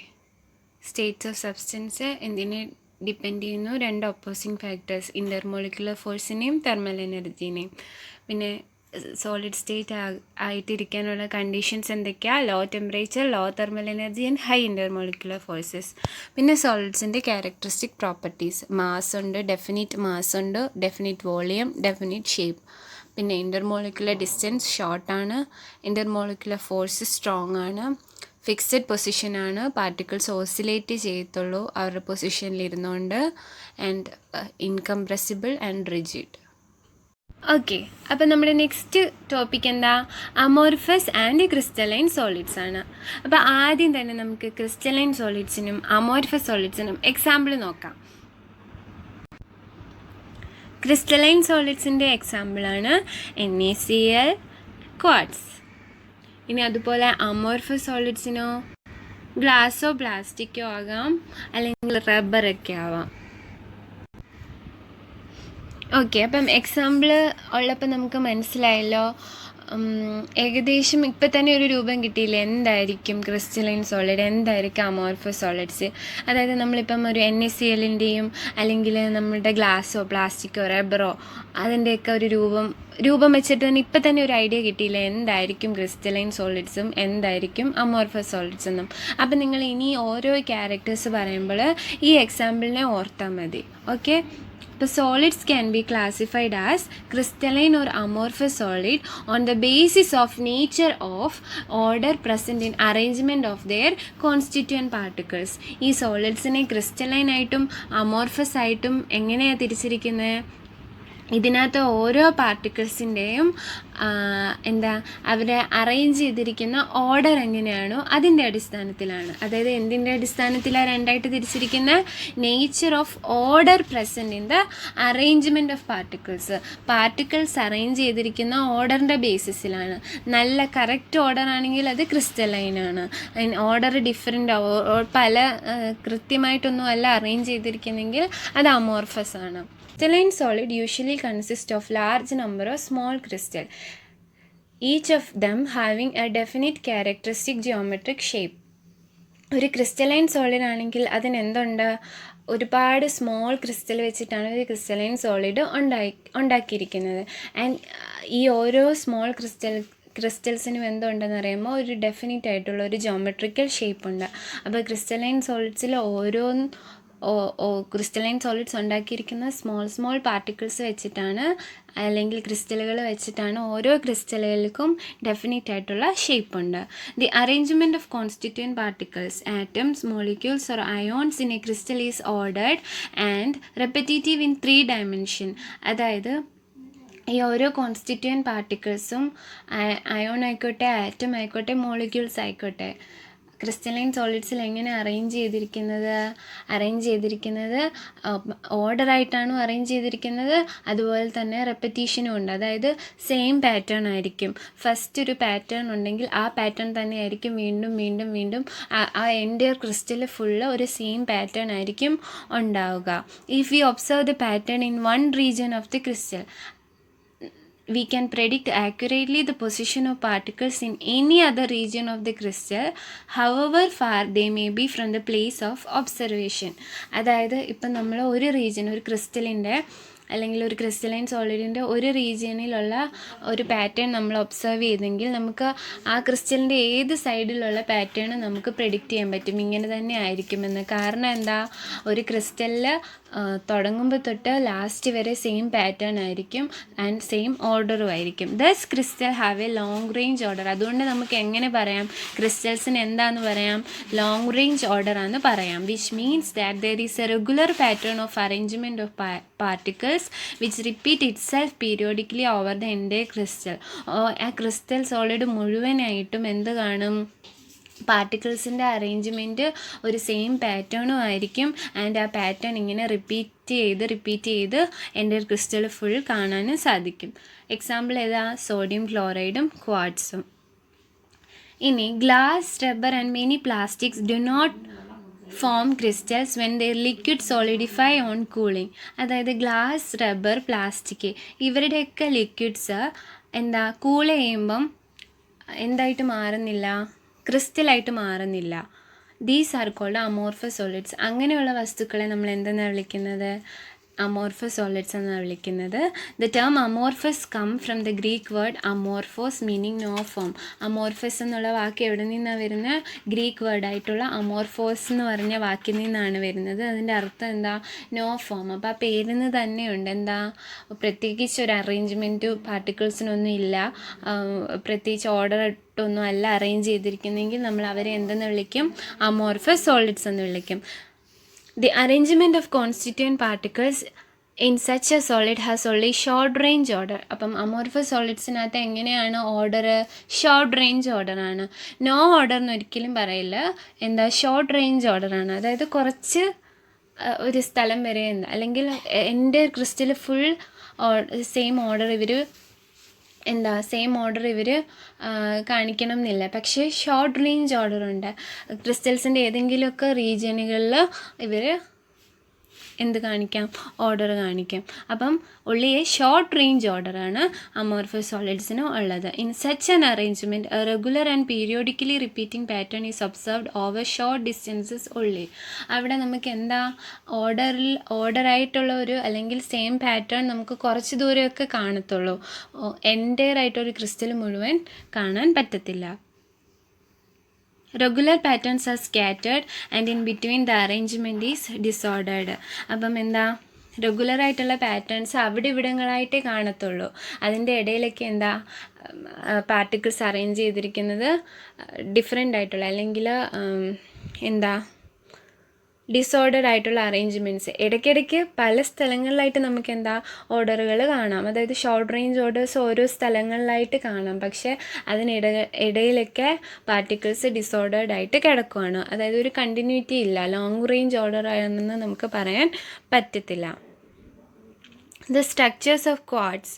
സ്റ്റേറ്റ്സ് ഓഫ് സബ്സ്റ്റൻസ് എന്തിനെ ഡിപ്പെൻഡ് ചെയ്യുന്നു, രണ്ട് ഓപ്പോസിങ് ഫാക്ടേഴ്സ്, ഇൻ്റർമോളിക്കുലർ ഫോഴ്സിനെയും തെർമൽ എനർജീനെയും. പിന്നെ സോളിഡ് സ്റ്റേറ്റ് ആയിട്ടിരിക്കാനുള്ള കണ്ടീഷൻസ് എന്തൊക്കെയാണ്, low temperature, low thermal energy and high intermolecular forces. പിന്നെ സോളിഡ്സിൻ്റെ ക്യാരക്ടറിസ്റ്റിക് പ്രോപ്പർട്ടീസ്, മാസ് ഉണ്ട്, ഡെഫിനിറ്റ് മാസ് ഉണ്ട്, ഡെഫിനിറ്റ് വോളിയം, ഡെഫിനിറ്റ് ഷേപ്പ്. പിന്നെ ഇൻ്റർമോളിക്കുലർ ഡിസ്റ്റൻസ് ഷോർട്ടാണ്, ഇൻ്റർമോളിക്കുലർ ഫോഴ്സ് സ്ട്രോങ് ആണ്, ഫിക്സഡ് പൊസിഷനാണ്, പാർട്ടിക്കിൾസ് ഓസിലേറ്റ് ചെയ്യത്തുള്ളൂ അവരുടെ പൊസിഷനിലിരുന്നുകൊണ്ട്, and incompressible and rigid. Okay, അപ്പം നമ്മുടെ നെക്സ്റ്റ് ടോപ്പിക് എന്താ, അമോർഫസ് ആൻഡ് ക്രിസ്റ്റലൈൻ സോളിഡ്സ് ആണ്. അപ്പോൾ ആദ്യം തന്നെ നമുക്ക് ക്രിസ്റ്റലൈൻ സോളിഡ്സിനും അമോർഫസ് സോളിഡ്സിനും എക്സാമ്പിൾ നോക്കാം. ക്രിസ്റ്റലൈൻ സോളിഡ്സിൻ്റെ എക്സാമ്പിളാണ് NaCl, ക്വാർട്സ്. ഇനി അതുപോലെ അമോർഫസ് സോളിഡ്സിനോ ഗ്ലാസോ പ്ലാസ്റ്റിക്കോ ആകാം, അല്ലെങ്കിൽ റബ്ബറൊക്കെ ആവാം. ഓക്കെ, അപ്പം എക്സാമ്പിൾ ഉള്ളപ്പോൾ നമുക്ക് മനസ്സിലായല്ലോ. ഏകദേശം ഇപ്പം തന്നെ ഒരു രൂപം കിട്ടിയില്ലേ, എന്തായിരിക്കും ക്രിസ്റ്റലൈൻ സോളിഡ്, എന്തായിരിക്കും അമോർഫസ് സോളിഡ്സ്. അതായത് നമ്മളിപ്പം ഒരു NaClൻ്റെയും അല്ലെങ്കിൽ നമ്മുടെ ഗ്ലാസ്സോ പ്ലാസ്റ്റിക്കോ റബ്ബറോ അതിൻ്റെയൊക്കെ ഒരു രൂപം വെച്ചിട്ട് തന്നെ ഇപ്പം തന്നെ ഒരു ഐഡിയ കിട്ടിയില്ലേ, എന്തായിരിക്കും ക്രിസ്റ്റലൈൻ സോളിഡ്സും എന്തായിരിക്കും അമോർഫസ് സോളിഡ്സ് എന്നും. അപ്പം നിങ്ങൾ ഇനി ഓരോ ക്യാരക്ടേഴ്സ് പറയുമ്പോൾ ഈ എക്സാമ്പിളിനെ ഓർത്താൽ മതി. Okay, the solids can be classified as crystalline or amorphous solid on the basis of nature of order present in arrangement of their constituent particles. ഈ സോളിഡ്സിനെ ക്രിസ്റ്റലൈൻ ആയിട്ടും അമോർഫസ് ആയിട്ടും എങ്ങനെയാണ് തിരിച്ചിരിക്കുന്നത്, ഇതിനകത്ത് ഓരോ പാർട്ടിക്കിൾസിൻ്റെയും അവരെ അറേഞ്ച് ചെയ്തിരിക്കുന്ന ഓർഡർ എങ്ങനെയാണോ അതിൻ്റെ അടിസ്ഥാനത്തിലാണ്. അതായത് എന്തിൻ്റെ അടിസ്ഥാനത്തിലാണ് രണ്ടായിട്ട് തിരിച്ചിരിക്കുന്ന, nature of order present in the arrangement of particles arrange ചെയ്തിരിക്കുന്ന ഓർഡറിൻ്റെ ബേസിസിലാണ്. നല്ല കറക്റ്റ് ഓർഡർ ആണെങ്കിൽ അത് ക്രിസ്റ്റലൈനാണ്. ഓർഡർ ഡിഫറെൻ്റ് പല കൃത്യമായിട്ടൊന്നും അല്ല അറേഞ്ച് ചെയ്തിരിക്കുന്നെങ്കിൽ അത് അമോർഫസ് ആണ്. Crystalline solid usually consists of large number of small crystals, each of them having a definite characteristic geometric shape. ഒരു ക്രിസ്റ്റലൈൻ സോളിഡ് ആണെങ്കിൽ അതിനെന്തുണ്ട്, ഒരുപാട് സ്മോൾ ക്രിസ്റ്റൽ വെച്ചിട്ടാണ് ഒരു ക്രിസ്റ്റലൈൻ സോളിഡ് ഉണ്ടാക്കിയിരിക്കുന്നത്. ആൻഡ് ഈ ഓരോ സ്മോൾ ക്രിസ്റ്റൽസിനും എന്തുണ്ടെന്ന് പറയുമ്പോൾ ഒരു ഡെഫിനിറ്റ് ആയിട്ടുള്ള ഒരു ജോമെട്രിക്കൽ ഷേപ്പ് ഉണ്ട്. അപ്പോൾ ക്രിസ്റ്റലൈൻ സോളിഡ്സിൽ ക്രിസ്റ്റലൈൻ സോളിഡ്സ് ഉണ്ടാക്കിയിരിക്കുന്ന സ്മോൾ പാർട്ടിക്കിൾസ് വെച്ചിട്ടാണ്, അല്ലെങ്കിൽ ക്രിസ്റ്റലുകൾ വെച്ചിട്ടാണ്. ഓരോ ക്രിസ്റ്റലുകൾക്കും ഡെഫിനിറ്റ് ആയിട്ടുള്ള ഷേപ്പ് ഉണ്ട്. The arrangement of constituent particles, atoms, molecules or ions in a crystal is ordered and repetitive in 3 dimension. അതായത് ഈ ഓരോ കോൺസ്റ്റിറ്റ്യൂവൻറ്റ് പാർട്ടിക്കിൾസും, അയോൺ ആയിക്കോട്ടെ, ആറ്റം ആയിക്കോട്ടെ, മോളിക്യൂൾസ് ആയിക്കോട്ടെ, ക്രിസ്റ്റലൈൻ സോളിഡ്സിൽ എങ്ങനെ അറേഞ്ച് ചെയ്തിരിക്കുന്നത് ഓർഡറായിട്ടാണ് അറേഞ്ച് ചെയ്തിരിക്കുന്നത്. അതുപോലെ തന്നെ റെപ്പറ്റീഷനും ഉണ്ട്. അതായത് സെയിം പാറ്റേൺ ആയിരിക്കും. ഫസ്റ്റ് ഒരു പാറ്റേൺ ഉണ്ടെങ്കിൽ ആ പാറ്റേൺ തന്നെ ആയിരിക്കും വീണ്ടും ആ എൻ്റയർ ക്രിസ്റ്റൽ ഫുള്ള് ഒരു സെയിം പാറ്റേൺ ആയിരിക്കും ഉണ്ടാവുക. If you observe the pattern in one region of the crystal, we can predict accurately the position of particles in any other region of the crystal, however far they may be from the place of observation. അതായത് ഇപ്പം നമ്മൾ ഒരു region, ഒരു ക്രിസ്റ്റലിൻ്റെ അല്ലെങ്കിൽ ഒരു crystalline സോളിഡിൻ്റെ ഒരു റീജിയനിലുള്ള ഒരു pattern നമ്മൾ ഒബ്സർവ് ചെയ്തെങ്കിൽ നമുക്ക് ആ ക്രിസ്റ്റലിൻ്റെ ഏത് സൈഡിലുള്ള പാറ്റേൺ നമുക്ക് പ്രെഡിക്റ്റ് ചെയ്യാൻ പറ്റും, ഇങ്ങനെ തന്നെ ആയിരിക്കുമെന്ന്. കാരണം എന്താ, ഒരു ക്രിസ്റ്റലിൽ തുടങ്ങുമ്പോൾ തൊട്ട് ലാസ്റ്റ് വരെ സെയിം പാറ്റേൺ ആയിരിക്കും ആൻഡ് സെയിം ഓർഡറും ആയിരിക്കും. Thus crystal have a long range order. അതുകൊണ്ട് നമുക്ക് എങ്ങനെ പറയാം, ക്രിസ്റ്റൽസിന് എന്താണെന്ന് പറയാം, ലോങ് റേഞ്ച് ഓർഡർ ആണെന്ന് പറയാം. Which means that there is A regular pattern of arrangement of particles which repeat itself periodically over the entire crystal. ആ ക്രിസ്റ്റൽ സോളിഡ് മുഴുവനായിട്ടും എന്ത് കാണും, പാർട്ടിക്കിൾസിൻ്റെ അറേഞ്ച്മെൻറ്റ് ഒരു സെയിം പാറ്റേണും ആയിരിക്കും. ആൻഡ് ആ പാറ്റേൺ ഇങ്ങനെ റിപ്പീറ്റ് ചെയ്ത് എൻ്റെ ക്രിസ്റ്റൽ ഫുൾ കാണാനും സാധിക്കും. എക്സാമ്പിൾ ഏതാ, സോഡിയം ക്ലോറൈഡും ക്വാർട്സും. ഇനി glass, rubber and many plastics do not form crystals when their liquid solidify on cooling. അതായത് ഗ്ലാസ്, റബ്ബർ, പ്ലാസ്റ്റിക് ഇവരുടെയൊക്കെ ലിക്വിഡ്സ് കൂൾ ചെയ്യുമ്പം എന്തായിട്ട് മാറുന്നില്ല, ക്രിസ്റ്റലായിട്ട് മാറുന്നില്ല. These are called amorphous solids. അങ്ങനെയുള്ള വസ്തുക്കളെ നമ്മൾ എന്തെന്നാണ് വിളിക്കുന്നത്, അമോർഫസ് സോളിഡ്സ് എന്നാണ് വിളിക്കുന്നത്. The term amorphous come from the Greek word amorphos meaning no form. Amorphous എന്നുള്ള വാക്ക് എവിടെ നിന്നാണ് വരുന്നത്, ഗ്രീക്ക് വേർഡായിട്ടുള്ള അമോർഫോസ് എന്ന് പറഞ്ഞ വാക്കിൽ നിന്നാണ് വരുന്നത്. അതിൻ്റെ അർത്ഥം എന്താ, നോ ഫോം. അപ്പോൾ ആ പേരിന് തന്നെയുണ്ട് എന്താ, പ്രത്യേകിച്ച് ഒരു അറേഞ്ച്മെൻറ്റ് പാർട്ടിക്കിൾസിനൊന്നും ഇല്ല, പ്രത്യേകിച്ച് ഓർഡർ ഒന്നും അല്ല അറേഞ്ച് ചെയ്തിരിക്കുന്നെങ്കിൽ നമ്മൾ അവരെ എന്തെന്ന് വിളിക്കും, അമോർഫസ് സോളിഡ്സ് എന്ന് വിളിക്കും. The arrangement of constituent particles in such a solid has only short range order. അപ്പം അമോർഫസ് സോളിഡ്സിനകത്ത് എങ്ങനെയാണ് ഓർഡർ, ഷോർട്ട് റേഞ്ച് ഓർഡറാണ്. നോ ഓർഡർ എന്ന് ഒരിക്കലും പറയില്ല, ഷോർട്ട് റേഞ്ച് ഓർഡറാണ്. അതായത് കുറച്ച് ഒരു സ്ഥലം വരെ അല്ലെങ്കിൽ എൻ്റെ ക്രിസ്റ്റൽ ഫുൾ സെയിം ഓർഡർ ഇവർ കാണിക്കണം എന്നില്ല. പക്ഷേ ഷോർട്ട് റേഞ്ച് ഓർഡർ ഉണ്ട്. ക്രിസ്റ്റൽസിൻ്റെ ഏതെങ്കിലുമൊക്കെ റീജിയനുകളിൽ ഇവർ ഓർഡർ കാണിക്കാം. അപ്പം ഉള്ളി ഷോർട്ട് റേഞ്ച് ഓർഡറാണ് അമോർഫസ് സോളിഡ്സിന് ഉള്ളത്. In such an arrangement A regular and periodically repeating pattern is observed over short distances ഉള്ളി. അവിടെ നമുക്ക് ഓർഡറായിട്ടുള്ള ഒരു അല്ലെങ്കിൽ സെയിം പാറ്റേൺ നമുക്ക് കുറച്ച് ദൂരമൊക്കെ കാണത്തുള്ളൂ. എൻ്റയർ ആയിട്ടൊരു ക്രിസ്റ്റൽ മുഴുവൻ കാണാൻ പറ്റത്തില്ല. Regular patterns are scattered and in between the arrangement is disordered. അപ്പം റെഗുലറായിട്ടുള്ള പാറ്റേൺസ് അവിടെ ഇവിടങ്ങളായിട്ടേ കാണത്തുള്ളൂ. അതിൻ്റെ ഇടയിലൊക്കെ പാർട്ടിക്കിൾസ് അറേഞ്ച് ചെയ്തിരിക്കുന്നത് ഡിഫറെൻ്റ് ആയിട്ടുള്ള അല്ലെങ്കിൽ ഡിസോർഡർ ആയിട്ടുള്ള അറേഞ്ച്മെൻറ്റ്സ്. ഇടയ്ക്കിടയ്ക്ക് പല സ്ഥലങ്ങളിലായിട്ട് നമുക്ക് ഓർഡറുകൾ കാണാം. അതായത് ഷോർട്ട് റേഞ്ച് ഓർഡേഴ്സ് ഓരോ സ്ഥലങ്ങളിലായിട്ട് കാണാം. പക്ഷേ ഇടയിലൊക്കെ പാർട്ടിക്കിൾസ് ഡിസോർഡേർഡ് ആയിട്ട് കിടക്കുകയാണ്. അതായത് ഒരു കണ്ടിന്യൂറ്റി ഇല്ല. ലോങ് റേഞ്ച് ഓർഡർ ആണെന്ന് നമുക്ക് പറയാൻ പറ്റത്തില്ല. The structures of quartz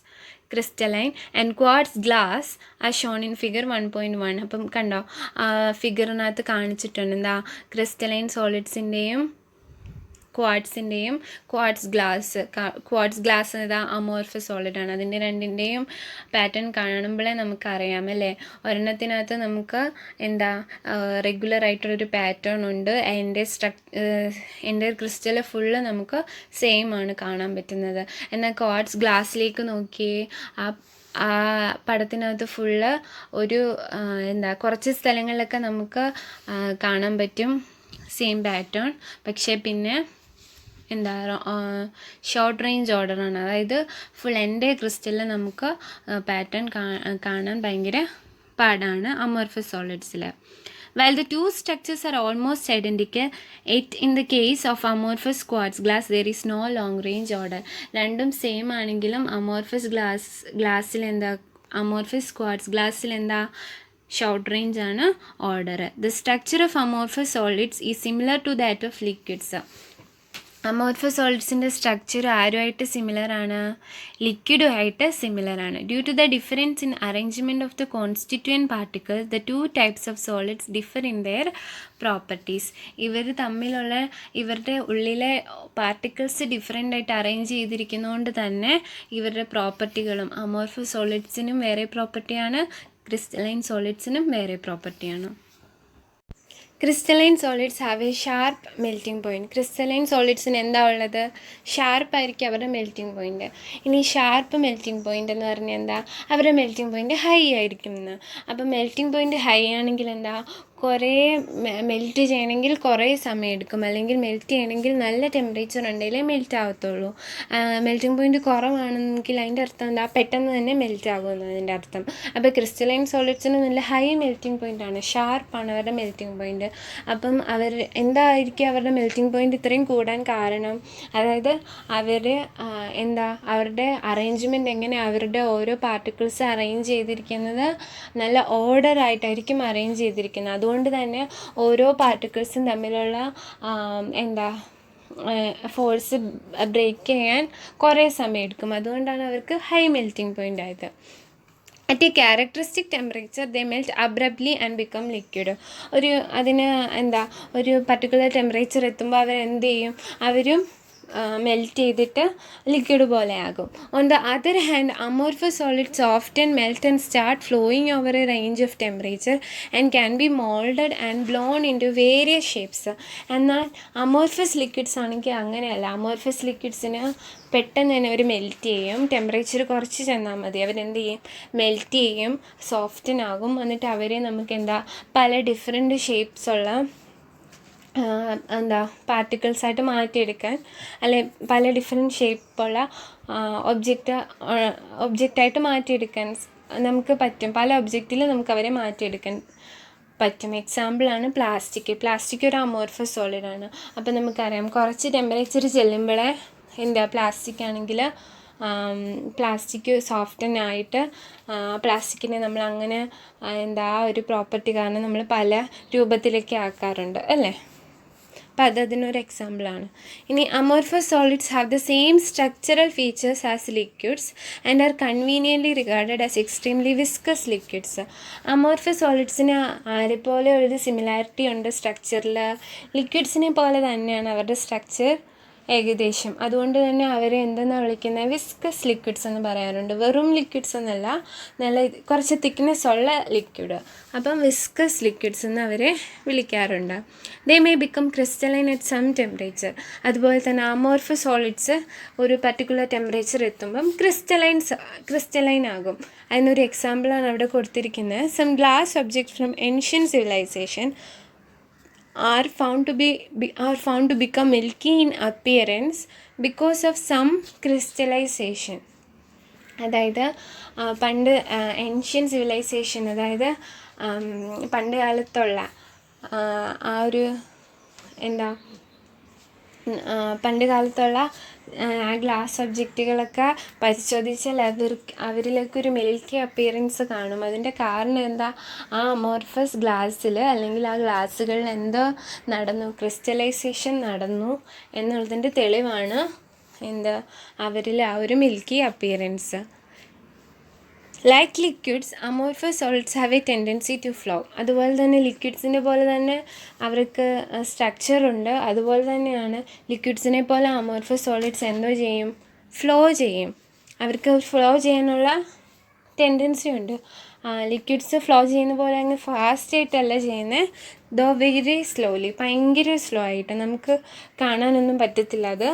crystalline and quartz glass are shown in figure 1.1. അപ്പം കണ്ടോ, ഫിഗറിനകത്ത് കാണിച്ചിട്ടുണ്ട് ക്രിസ്റ്റലൈൻ സോളിഡ്സിൻ്റെയും ക്വാർട്സിൻ്റെയും ക്വാർട്സ് ഗ്ലാസ് അമോർഫസ് സോളിഡാണ്. അതിൻ്റെ രണ്ടിൻ്റെയും പാറ്റേൺ കാണുമ്പോഴേ നമുക്കറിയാം അല്ലേ. ഒരെണ്ണത്തിനകത്ത് നമുക്ക് റെഗുലർ ആയിട്ടൊരു പാറ്റേൺ ഉണ്ട്. എൻ്റെ ക്രിസ്റ്റൽ ഫുള്ള് നമുക്ക് സെയിം ആണ് കാണാൻ പറ്റുന്നത്. എന്നാൽ ക്വാർട്സ് ഗ്ലാസ്സിലേക്ക് നോക്കിയേ, ആ പടത്തിനകത്ത് ഫുള്ള് ഒരു കുറച്ച് സ്ഥലങ്ങളിലൊക്കെ നമുക്ക് കാണാൻ പറ്റും സെയിം പാറ്റേൺ. പക്ഷേ പിന്നെ എന്താ ഷോർട്ട് റേഞ്ച് ഓർഡറാണ്. അതായത് ഫുൾ എൻ്റെ ക്രിസ്റ്റലിൽ നമുക്ക് പാറ്റേൺ കാണാൻ ഭയങ്കര പാടാണ് amorphous സോളിഡ്സിൽ. While the two structures are almost identical, yet in the case of amorphous quartz glass there is no long range order. രണ്ടും സെയിം ആണെങ്കിലും അമോർഫസ് ക്വാർട്സ് ഗ്ലാസ്സിൽ എന്താ ഷോർട്ട് റേഞ്ച് ആണ് order. The structure of amorphous solids is similar to that of liquids. Amorphous സോളിഡ്സിൻ്റെ structure ആരുമായിട്ട് സിമിലറാണ്? ലിക്വിഡുമായിട്ട് സിമിലറാണ്. Due to the difference in arrangement of the constituent particles the two types of solids differ in their properties. ഇവരുടെ ഉള്ളിലെ particles different ആയിട്ട് arrange ചെയ്തിരിക്കുന്നതുകൊണ്ട് തന്നെ ഇവരുടെ പ്രോപ്പർട്ടികളും അമോർഫസ് സോളിഡ്സിനും വേറെ പ്രോപ്പർട്ടിയാണ്, ക്രിസ്റ്റലൈൻ സോളിഡ്സിനും വേറെ പ്രോപ്പർട്ടിയാണ്. Crystalline solids have a sharp melting point. Crystalline സോളിഡ്സിന് എന്താ ഉള്ളത്? ഷാർപ്പായിരിക്കും അവരുടെ മെൽറ്റിംഗ് പോയിൻറ്റ്. ഇനി ഷാർപ്പ് മെൽറ്റിംഗ് പോയിൻ്റ് എന്ന് പറഞ്ഞാൽ എന്താ? അവരുടെ മെൽറ്റിംഗ് പോയിൻറ്റ് ഹൈ ആയിരിക്കും എന്ന്. അപ്പം മെൽറ്റിംഗ് പോയിൻറ്റ് ഹൈ ആണെങ്കിൽ എന്താ? കുറേ മെൽറ്റ് ചെയ്യണമെങ്കിൽ കുറേ സമയം എടുക്കും, അല്ലെങ്കിൽ മെൽറ്റ് ചെയ്യണമെങ്കിൽ നല്ല ടെമ്പറേച്ചർ ഉണ്ടെങ്കിലേ മെൽറ്റ് ആവത്തുള്ളൂ. മെൽറ്റിംഗ് പോയിൻറ്റ് കുറവാണെങ്കിൽ അതിൻ്റെ അർത്ഥം എന്താ? പെട്ടെന്ന് തന്നെ മെൽറ്റ് ആകുമെന്ന് അതിൻ്റെ അർത്ഥം. അപ്പോൾ ക്രിസ്റ്റലൈൻ സോളിഡ്സിന് നല്ല ഹൈ മെൽറ്റിംഗ് പോയിൻ്റാണ്, ഷാർപ്പാണ് അവരുടെ മെൽറ്റിംഗ് പോയിൻറ്റ്. അപ്പം എന്തായിരിക്കും അവരുടെ മെൽറ്റിംഗ് പോയിൻറ്റ് ഇത്രയും കൂടാൻ കാരണം? അതായത് അവരുടെ അറേഞ്ച്മെൻറ്റ് എങ്ങനെ, അവരുടെ ഓരോ പാർട്ടിക്കിൾസ് അറേഞ്ച് ചെയ്തിരിക്കുന്നത് നല്ല ഓർഡറായിട്ടായിരിക്കും അറേഞ്ച് ചെയ്തിരിക്കുന്നത്. അതുകൊണ്ട് തന്നെ ഓരോ പാർട്ടിക്കിൾസും തമ്മിലുള്ള ഫോഴ്സ് ബ്രേക്ക് ചെയ്യാൻ കുറേ സമയം എടുക്കും. അതുകൊണ്ടാണ് അവർക്ക് ഹൈ മെൽറ്റിംഗ് പോയിൻ്റ് ആയത്. At a characteristic temperature they melt abruptly and become liquid. ഒരു പർട്ടിക്കുലർ ടെമ്പറേച്ചർ എത്തുമ്പോൾ അവരെന്ത് ചെയ്യും? അവരും മെൽറ്റ് ചെയ്തിട്ട് ലിക്വിഡ് പോലെ ആകും. On the other hand amorphous solids often melt and start flowing over a range of temperature and can be molded and blown into various shapes. എന്നാൽ amorphous liquids ആണെങ്കിൽ അങ്ങനെയല്ല. അമോർഫസ് ലിക്വിഡ്സിന് പെട്ടെന്ന് തന്നെ അവർ melt ചെയ്യും. Temperature കുറച്ച് ചെന്നാൽ മതി, അവരെന്ത് ചെയ്യും? മെൽറ്റ് ചെയ്യും, സോഫ്റ്റനാകും. എന്നിട്ട് അവരെ നമുക്ക് പല ഡിഫറെൻറ്റ് ഷേപ്സുള്ള പാർട്ടിക്കിൾസായിട്ട് മാറ്റിയെടുക്കാൻ, അല്ലെ പല ഡിഫറെൻറ്റ് ഷേപ്പുള്ള ഒബ്ജക്റ്റായിട്ട് മാറ്റിയെടുക്കാൻ നമുക്ക് പറ്റും. പല ഒബ്ജക്റ്റിൽ നമുക്ക് അവരെ മാറ്റിയെടുക്കാൻ പറ്റും. എക്സാമ്പിളാണ് പ്ലാസ്റ്റിക് ഒരു അമോർഫസ് സോളിഡാണ്. അപ്പോൾ നമുക്കറിയാം കുറച്ച് ടെമ്പറേച്ചർ ചെല്ലുമ്പോഴേ പ്ലാസ്റ്റിക് ആണെങ്കിൽ പ്ലാസ്റ്റിക് സോഫ്റ്റനായിട്ട് പ്ലാസ്റ്റിക്കിനെ നമ്മൾ അങ്ങനെ ഒരു പ്രോപ്പർട്ടി കാരണം നമ്മൾ പല രൂപത്തിലേക്ക് ആക്കാറുണ്ട് അല്ലേ? അപ്പോൾ അതിനൊരു എക്സാമ്പിളാണ്. ഇനി amorphous solids have the same structural features as liquids and are conveniently regarded as extremely viscous liquids. Amorphous സോളിഡ്സിന് ആരെപ്പോലെ ഒരു സിമിലാരിറ്റി ഉണ്ട് സ്ട്രക്ചറിൽ. ലിക്വിഡ്സിനെ പോലെ തന്നെയാണ് അവരുടെ സ്ട്രക്ചർ ഏകദേശം. അതുകൊണ്ട് തന്നെ അവരെ എന്തെന്നാണ് വിളിക്കുന്നത്? വിസ്കസ് ലിക്വിഡ്സ് എന്ന് പറയാറുണ്ട്. വെറും ലിക്വിഡ്സ് എന്നല്ല, നല്ല കുറച്ച് തിക്നെസ് ഉള്ള ലിക്വിഡ്. അപ്പം വിസ്കസ് ലിക്വിഡ്സ് എന്ന് അവരെ വിളിക്കാറുണ്ട്. They may become crystalline at some temperature. അതുപോലെ തന്നെ അമോർഫസ് സോളിഡ്സ് ഒരു പർട്ടിക്കുലർ ടെമ്പറേച്ചർ എത്തുമ്പം ക്രിസ്റ്റലൈൻ ആകും. അതിനൊരു എക്സാമ്പിളാണ് അവിടെ കൊടുത്തിരിക്കുന്നത്. Some glass object from ancient civilization are found to become milky in appearance because of some crystallization. അതായത് പണ്ട് ഏൻഷ്യൻ സിവിലൈസേഷൻ, അതായത് പണ്ട് കാലത്തുള്ള പണ്ട് കാലത്തുള്ള ഗ്ലാസ് ഒബ്ജക്റ്റുകളൊക്കെ പരിശോധിച്ചാൽ അവരിലേക്കൊരു മിൽക്കി അപ്പിയറൻസ് കാണും. അതിൻ്റെ കാരണം ആ അമോർഫസ് ഗ്ലാസ്സിൽ അല്ലെങ്കിൽ ആ ഗ്ലാസ്സുകളിൽ നടന്നു, ക്രിസ്റ്റലൈസേഷൻ നടന്നു എന്നുള്ളതിൻ്റെ തെളിവാണ് അവരിൽ ആ ഒരു milky appearance. Like liquids amorphous solids have a tendency to flow. അതുപോലെ തന്നെ ലിക്വിഡ്സിൻ്റെ പോലെ തന്നെ അവർക്ക് സ്ട്രക്ചറുണ്ട്. അതുപോലെ തന്നെയാണ് ലിക്വിഡ്സിനെ പോലെ അമോർഫസ് സോളിഡ്സ് ഫ്ലോ ചെയ്യും. അവർക്ക് ഫ്ലോ ചെയ്യാനുള്ള ടെൻഡൻസി ഉണ്ട്. ലിക്വിഡ്സ് ഫ്ലോ ചെയ്യുന്ന പോലെ അങ്ങ് ഫാസ്റ്റായിട്ടല്ല ചെയ്യുന്നത്, ദോ വെരി സ്ലോലി, ഭയങ്കര സ്ലോ ആയിട്ട് നമുക്ക് കാണാനൊന്നും പറ്റത്തില്ല അത്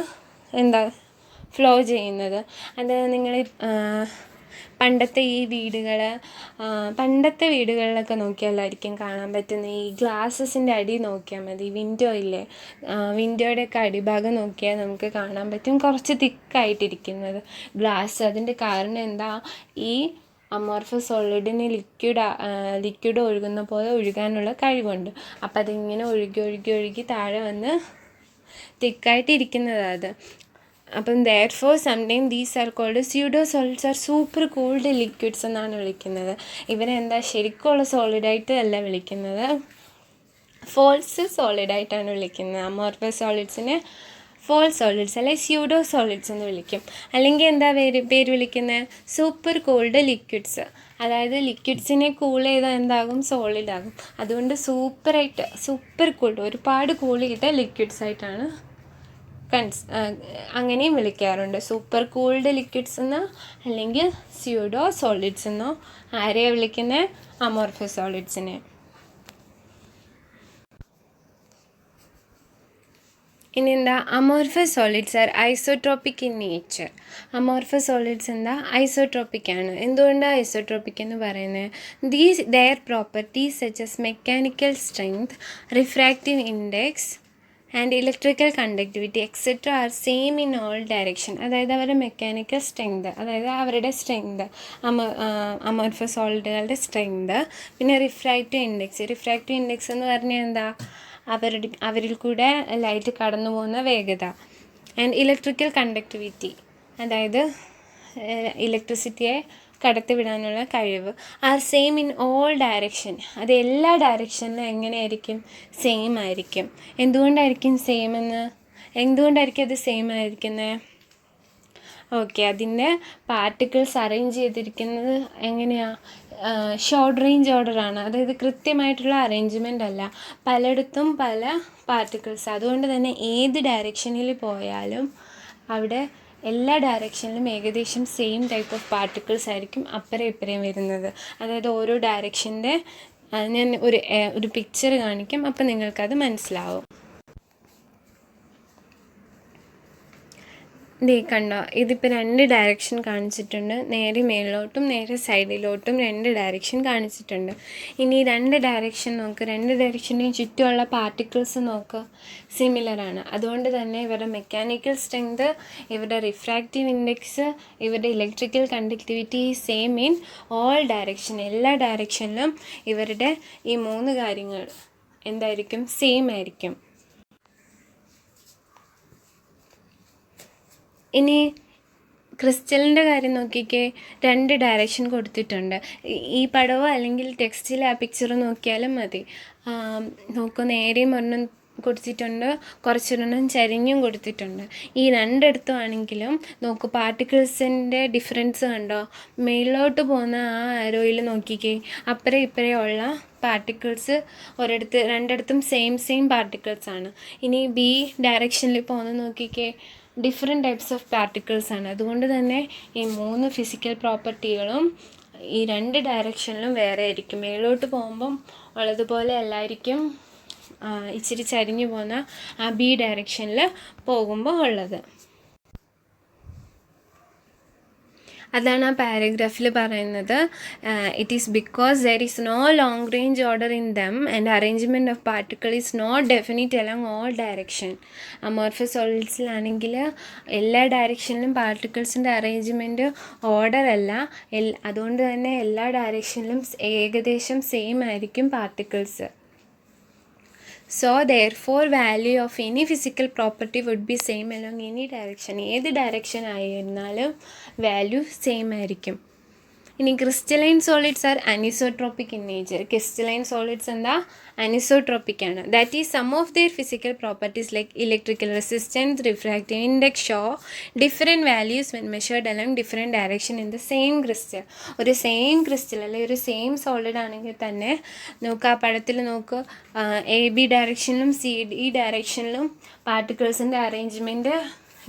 ഫ്ലോ ചെയ്യുന്നത്. അത് നിങ്ങൾ പണ്ടത്തെ ഈ വീടുകൾ, പണ്ടത്തെ വീടുകളിലൊക്കെ നോക്കിയാലായിരിക്കും കാണാൻ പറ്റുന്ന ഈ ഗ്ലാസസിൻ്റെ അടി നോക്കിയാൽ മതി, വിൻഡോ ഇല്ലേ, വിൻഡോയുടെയൊക്കെ അടിഭാഗം നോക്കിയാൽ നമുക്ക് കാണാൻ പറ്റും കുറച്ച് തിക്കായിട്ടിരിക്കുന്നത് ഗ്ലാസ്. അതിൻ്റെ കാരണം എന്താ, ഈ അമോർഫസ് സോളിഡിന് ലിക്വിഡ് ഒഴുകുന്ന പോലെ ഒഴുകാനുള്ള കഴിവുണ്ട്. അപ്പം അതിങ്ങനെ ഒഴുകി ഒഴുകി ഒഴുകി താഴെ വന്ന് തിക്കായിട്ടിരിക്കുന്നതാണ് അത്. അപ്പം therefore sometime these are called pseudo solids or super cooled liquids എന്നാണ് വിളിക്കുന്നത്. ഇവരെന്താ ശരിക്കുള്ള സോളിഡായിട്ട് അല്ല വിളിക്കുന്നത്, ഫോൾസ് സോളിഡായിട്ടാണ് വിളിക്കുന്നത്. അമോർഫസ് സോളിഡ്സിനെ ഫോൾസ് സോളിഡ്സ് അല്ലെ സ്യൂഡോ സോളിഡ്സ് എന്ന് വിളിക്കും. അല്ലെങ്കിൽ എന്താ പേര് വിളിക്കുന്നത്, സൂപ്പർ കൂൾഡ് ലിക്വിഡ്സ്. അതായത് ലിക്വിഡ്സിനെ കൂൾ ചെയ്താൽ എന്താകും, സോളിഡാകും. അതുകൊണ്ട് സൂപ്പർ കൂൾഡ്, ഒരുപാട് കൂൾ ചെയ്ത ലിക്വിഡ്സ് ആയിട്ടാണ് അങ്ങനെയും വിളിക്കാറുണ്ട്. സൂപ്പർ കൂൾഡ് ലിക്വിഡ്സ് എന്നോ അല്ലെങ്കിൽ സ്യൂഡോ സോളിഡ്സ് എന്നോ ആരെയാണ് വിളിക്കുന്നത്, അമോർഫസ് സോളിഡ്സിനെ. ഇനി എന്താ, amorphous solids are isotropic in nature. Amorphous solids എന്താ, ഐസോട്രോപ്പിക് ആണ്. എന്തുകൊണ്ടാണ് ഐസോട്രോപ്പിക് എന്ന് പറയുന്നത്, their properties such as mechanical strength, refractive index and electrical conductivity etcetera are same in all direction. അതായത് അവരുടെ മെക്കാനിക്കൽ സ്ട്രെങ്ത്, അതായത് അവരുടെ സ്ട്രെങ്ത്, അമോർഫസ് സോളിഡുകളുടെ സ്ട്രെങ്ത്. പിന്നെ റിഫ്രാക്റ്റീവ് ഇൻഡെക്സ് എന്ന് പറഞ്ഞാൽ എന്താ, അവരിൽ കൂടെ ലൈറ്റ് കടന്നു പോകുന്ന വേഗത. ആൻഡ് ഇലക്ട്രിക്കൽ കണ്ടക്ടിവിറ്റി, അതായത് ഇലക്ട്രിസിറ്റിയെ കടത്തിവിടാനുള്ള കഴിവ്. R same in all direction, അത് എല്ലാ ഡയറക്ഷനിലും എങ്ങനെയായിരിക്കും, സെയിം ആയിരിക്കും. എന്തുകൊണ്ടായിരിക്കും അത് സെയിം ആയിരിക്കുന്നത്, ഓക്കെ, അതിൻ്റെ പാർട്ടിക്കിൾസ് അറേഞ്ച് ചെയ്തിരിക്കുന്നത് എങ്ങനെയാണ്, ഷോർട്ട് റേഞ്ച് ഓർഡറാണ്. അതായത് കൃത്യമായിട്ടുള്ള അറേഞ്ച്മെൻ്റ് അല്ല, പലയിടത്തും പല പാർട്ടിക്കിൾസ്. അതുകൊണ്ട് തന്നെ ഏത് ഡയറക്ഷനിൽ പോയാലും അവിടെ എല്ലാ ഡയറക്ഷനിലും ഏകദേശം സെയിം ടൈപ്പ് ഓഫ് പാർട്ടിക്കിൾസ് ആയിരിക്കും അപ്പുറം ഇപ്പുറയും വരുന്നത്. അതായത് ഓരോ ഡയറക്ഷൻ്റെ ഞാൻ ഒരു പിക്ചർ കാണിക്കും, അപ്പം നിങ്ങൾക്കത് മനസ്സിലാവും. കണ്ടോ, ഇതിപ്പോൾ 2 ഡയറക്ഷൻ കാണിച്ചിട്ടുണ്ട്, നേരെ മേളിലോട്ടും നേരെ സൈഡിലോട്ടും 2 ഡയറക്ഷൻ കാണിച്ചിട്ടുണ്ട്. ഇനി 2 ഡയറക്ഷൻ നോക്ക്, 2 ഡയറക്ഷൻ്റെയും ചുറ്റുമുള്ള പാർട്ടിക്കിൾസ് നോക്ക്, സിമിലറാണ്. അതുകൊണ്ട് തന്നെ ഇവരുടെ മെക്കാനിക്കൽ സ്ട്രെങ്ത്, ഇവരുടെ റിഫ്രാക്റ്റീവ് ഇൻഡെക്സ്, ഇവരുടെ electrical conductivity same in all direction. എല്ലാ ഡയറക്ഷനിലും ഇവരുടെ ഈ 3 കാര്യങ്ങൾ എന്തായിരിക്കും, സെയിം ആയിരിക്കും. ഇനി ക്രിസ്റ്റലിൻ്റെ കാര്യം നോക്കിക്കേ, 2 ഡയറക്ഷൻ കൊടുത്തിട്ടുണ്ട്. ഈ പടവോ അല്ലെങ്കിൽ ടെക്സ്റ്റിൽ ആ പിക്ചർ നോക്കിയാലും മതി. നോക്കൂ, നേരെയും ഒരെണ്ണം കൊടുത്തിട്ടുണ്ട്, കുറച്ചൊരെണ്ണം ചരിഞ്ഞും കൊടുത്തിട്ടുണ്ട്. ഈ 2 ആണെങ്കിലും നോക്കൂ, പാർട്ടിക്കിൾസിൻ്റെ ഡിഫറൻസ് കണ്ടോ, മേളിലോട്ട് പോകുന്ന ആ ആരോയിൽ നോക്കിക്കേ, അപ്പുറം ഇപ്പുറം ഉള്ള പാർട്ടിക്കിൾസ് 2 സെയിം പാർട്ടിക്കിൾസ് ആണ്. ഇനി ബി ഡയറക്ഷനിൽ പോകുന്ന നോക്കിക്കേ, ഡിഫറെൻറ്റ് ടൈപ്സ് ഓഫ് പാർട്ടിക്കിൾസ് ആണ്. അതുകൊണ്ട് തന്നെ ഈ 3 ഫിസിക്കൽ പ്രോപ്പർട്ടികളും ഈ 2 ഡയറക്ഷനിലും വേറെ ആയിരിക്കും. മേലോട്ട് പോകുമ്പം ഉള്ളതുപോലെ അല്ലായിരിക്കും ഇച്ചിരി ചരിഞ്ഞു പോകുന്ന ആ ബി ഡയറക്ഷനിൽ പോകുമ്പോൾ ഉള്ളത്. അതാണ് ആ പാരഗ്രാഫിൽ പറയുന്നത്, it is because there is no long range order in them and arrangement of particle is not definite along all direction. Amorphous സോളിഡ്സിലാണെങ്കിൽ എല്ലാ ഡയറക്ഷനിലും പാർട്ടിക്കിൾസിൻ്റെ അറേഞ്ച്മെൻറ്റ് ഓർഡർ അല്ല, അതുകൊണ്ട് തന്നെ എല്ലാ ഡയറക്ഷനിലും ഏകദേശം സെയിം ആയിരിക്കും particles. So therefore value of any physical property would be same along any direction. ഏത് ഡയറക്ഷൻ ആയിരുന്നാലും വാല്യൂ സെയിം ആയിരിക്കും. ഇനി crystalline solids are anisotropic in nature. Crystalline solids എന്താ, അനിസോട്രോപ്പിക് ആണ്. That is some of their physical properties like electrical resistance, refractive index show different values when measured along different direction in the same crystal. ഒരു same crystal അല്ലെങ്കിൽ ഒരു same solid ആണെങ്കിൽ തന്നെ നോക്കുക, ആ പടത്തിൽ നോക്കുക, AB ഡയറക്ഷനിലും CD ഡയറക്ഷനിലും പാർട്ടിക്കിൾസിൻ്റെ അറേഞ്ച്മെൻറ്റ്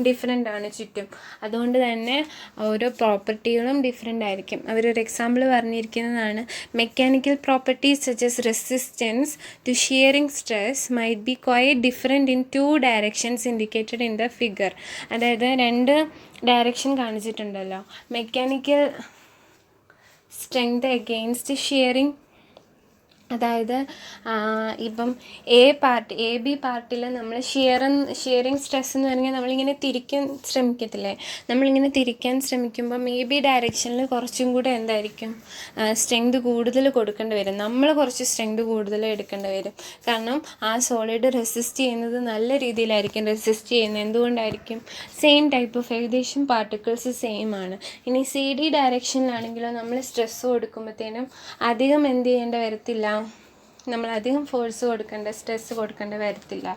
ഡിഫറെൻ്റ് ആണ് ചുറ്റും. അതുകൊണ്ട് തന്നെ ഓരോ പ്രോപ്പർട്ടികളും ഡിഫറെൻ്റ് ആയിരിക്കും. അവരൊരു എക്സാമ്പിൾ പറഞ്ഞിരിക്കുന്നതാണ്, mechanical properties such as resistance to shearing stress might be quite different in 2 directions indicated in the figure. അതായത് 2 ഡയറക്ഷൻ കാണിച്ചിട്ടുണ്ടല്ലോ, മെക്കാനിക്കൽ സ്ട്രെങ്ത് അഗെയിൻസ്റ്റ് ഷിയറിങ്. അതായത് ഇപ്പം എ ബി പാർട്ടിൽ നമ്മൾ ഷിയറിങ് സ്ട്രെസ് എന്ന് പറഞ്ഞാൽ നമ്മളിങ്ങനെ തിരിക്കാൻ ശ്രമിക്കത്തില്ലേ, നമ്മളിങ്ങനെ തിരിക്കാൻ ശ്രമിക്കുമ്പം എ ബി ഡയറക്ഷനിൽ കുറച്ചും കൂടെ എന്തായിരിക്കും സ്ട്രെങ്ത് കൂടുതൽ കൊടുക്കേണ്ടി വരും, നമ്മൾ കുറച്ച് സ്ട്രെങ്ത് കൂടുതൽ എടുക്കേണ്ടി വരും. കാരണം ആ സോളിഡ് റെസിസ്റ്റ് ചെയ്യുന്നത് നല്ല രീതിയിലായിരിക്കും റെസിസ്റ്റ് ചെയ്യുന്നത്. എന്തുകൊണ്ടായിരിക്കും? സെയിം ടൈപ്പ് ഓഫ് ഏകദേശം പാർട്ടിക്കിൾസ് സെയിം ആണ്. ഇനി സി ഡി ഡയറക്ഷനിലാണെങ്കിലോ നമ്മൾ സ്ട്രെസ് കൊടുക്കുമ്പോഴത്തേനും അധികം എന്ത് ചെയ്യേണ്ട വരത്തില്ല, നമ്മളധികം ഫോഴ്സ് സ്ട്രെസ് കൊടുക്കേണ്ട വരത്തില്ല.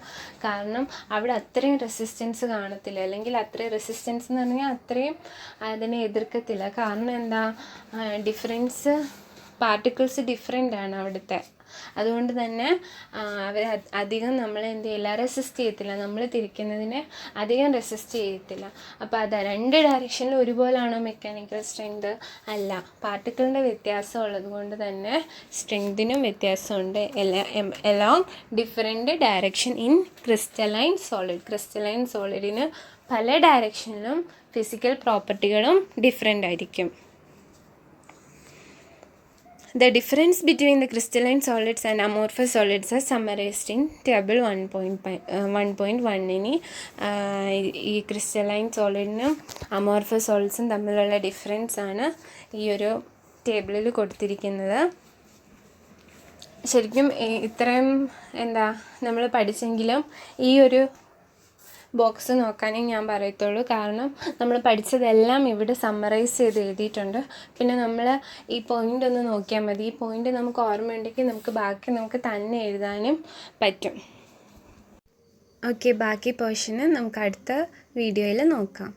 കാരണം അവിടെ അത്രയും റെസിസ്റ്റൻസ് കാണത്തില്ല, അല്ലെങ്കിൽ അത്രയും റെസിസ്റ്റൻസ് എന്ന് പറഞ്ഞാൽ അത്രയും അതിനെ എതിർക്കത്തില്ല. കാരണം എന്താ, ഡിഫറൻസ് പാർട്ടിക്കിൾസ് ഡിഫറെൻ്റ് ആണ് അവിടുത്തെ. അതുകൊണ്ട് തന്നെ അവർ അധികം നമ്മൾ എന്ത് ചെയ്യില്ല, റെസിസ്റ്റ് ചെയ്യത്തില്ല, നമ്മൾ തിരിക്കുന്നതിനെ അധികം റെസിസ്റ്റ് ചെയ്യത്തില്ല. അപ്പോൾ അത് രണ്ട് ഡയറക്ഷനിൽ ഒരുപോലാണോ മെക്കാനിക്കൽ സ്ട്രെങ്ത്? അല്ല, പാർട്ടിക്കിളിൻ്റെ വ്യത്യാസം ഉള്ളത് കൊണ്ട് തന്നെ സ്ട്രെങ്തിനും വ്യത്യാസമുണ്ട് along different direction in crystalline solid. Crystalline സോളിഡിന് പല ഡയറക്ഷനിലും ഫിസിക്കൽ പ്രോപ്പർട്ടികളും ഡിഫറെൻ്റ് ആയിരിക്കും. The difference between the crystalline solids and amorphous solids are summarized in table 1.1. ഇനി ഈ ക്രിസ്റ്റലൈൻ സോളിഡിനും അമോർഫസ് സോളിഡ്സും തമ്മിലുള്ള ഡിഫറൻസ് ആണ് ഈ ഒരു ടേബിളിൽ കൊടുത്തിരിക്കുന്നത്. ശരിക്കും ഇത്രയും നമ്മൾ പഠിച്ചെങ്കിലും ഈ ഒരു ബോക്സ് നോക്കാനേ ഞാൻ പറയത്തുള്ളൂ. കാരണം നമ്മൾ പഠിച്ചതെല്ലാം ഇവിടെ സമ്മറൈസ് ചെയ്ത് എഴുതിയിട്ടുണ്ട്. പിന്നെ നമ്മൾ ഈ പോയിൻ്റ് ഒന്ന് നോക്കിയാൽ മതി. ഈ പോയിൻ്റ് നമുക്ക് ഓർമ്മയുണ്ടെങ്കിൽ നമുക്ക് തന്നെ എഴുതാനും പറ്റും. ഓക്കെ, ബാക്കി പോർഷന് നമുക്ക് അടുത്ത വീഡിയോയിൽ നോക്കാം.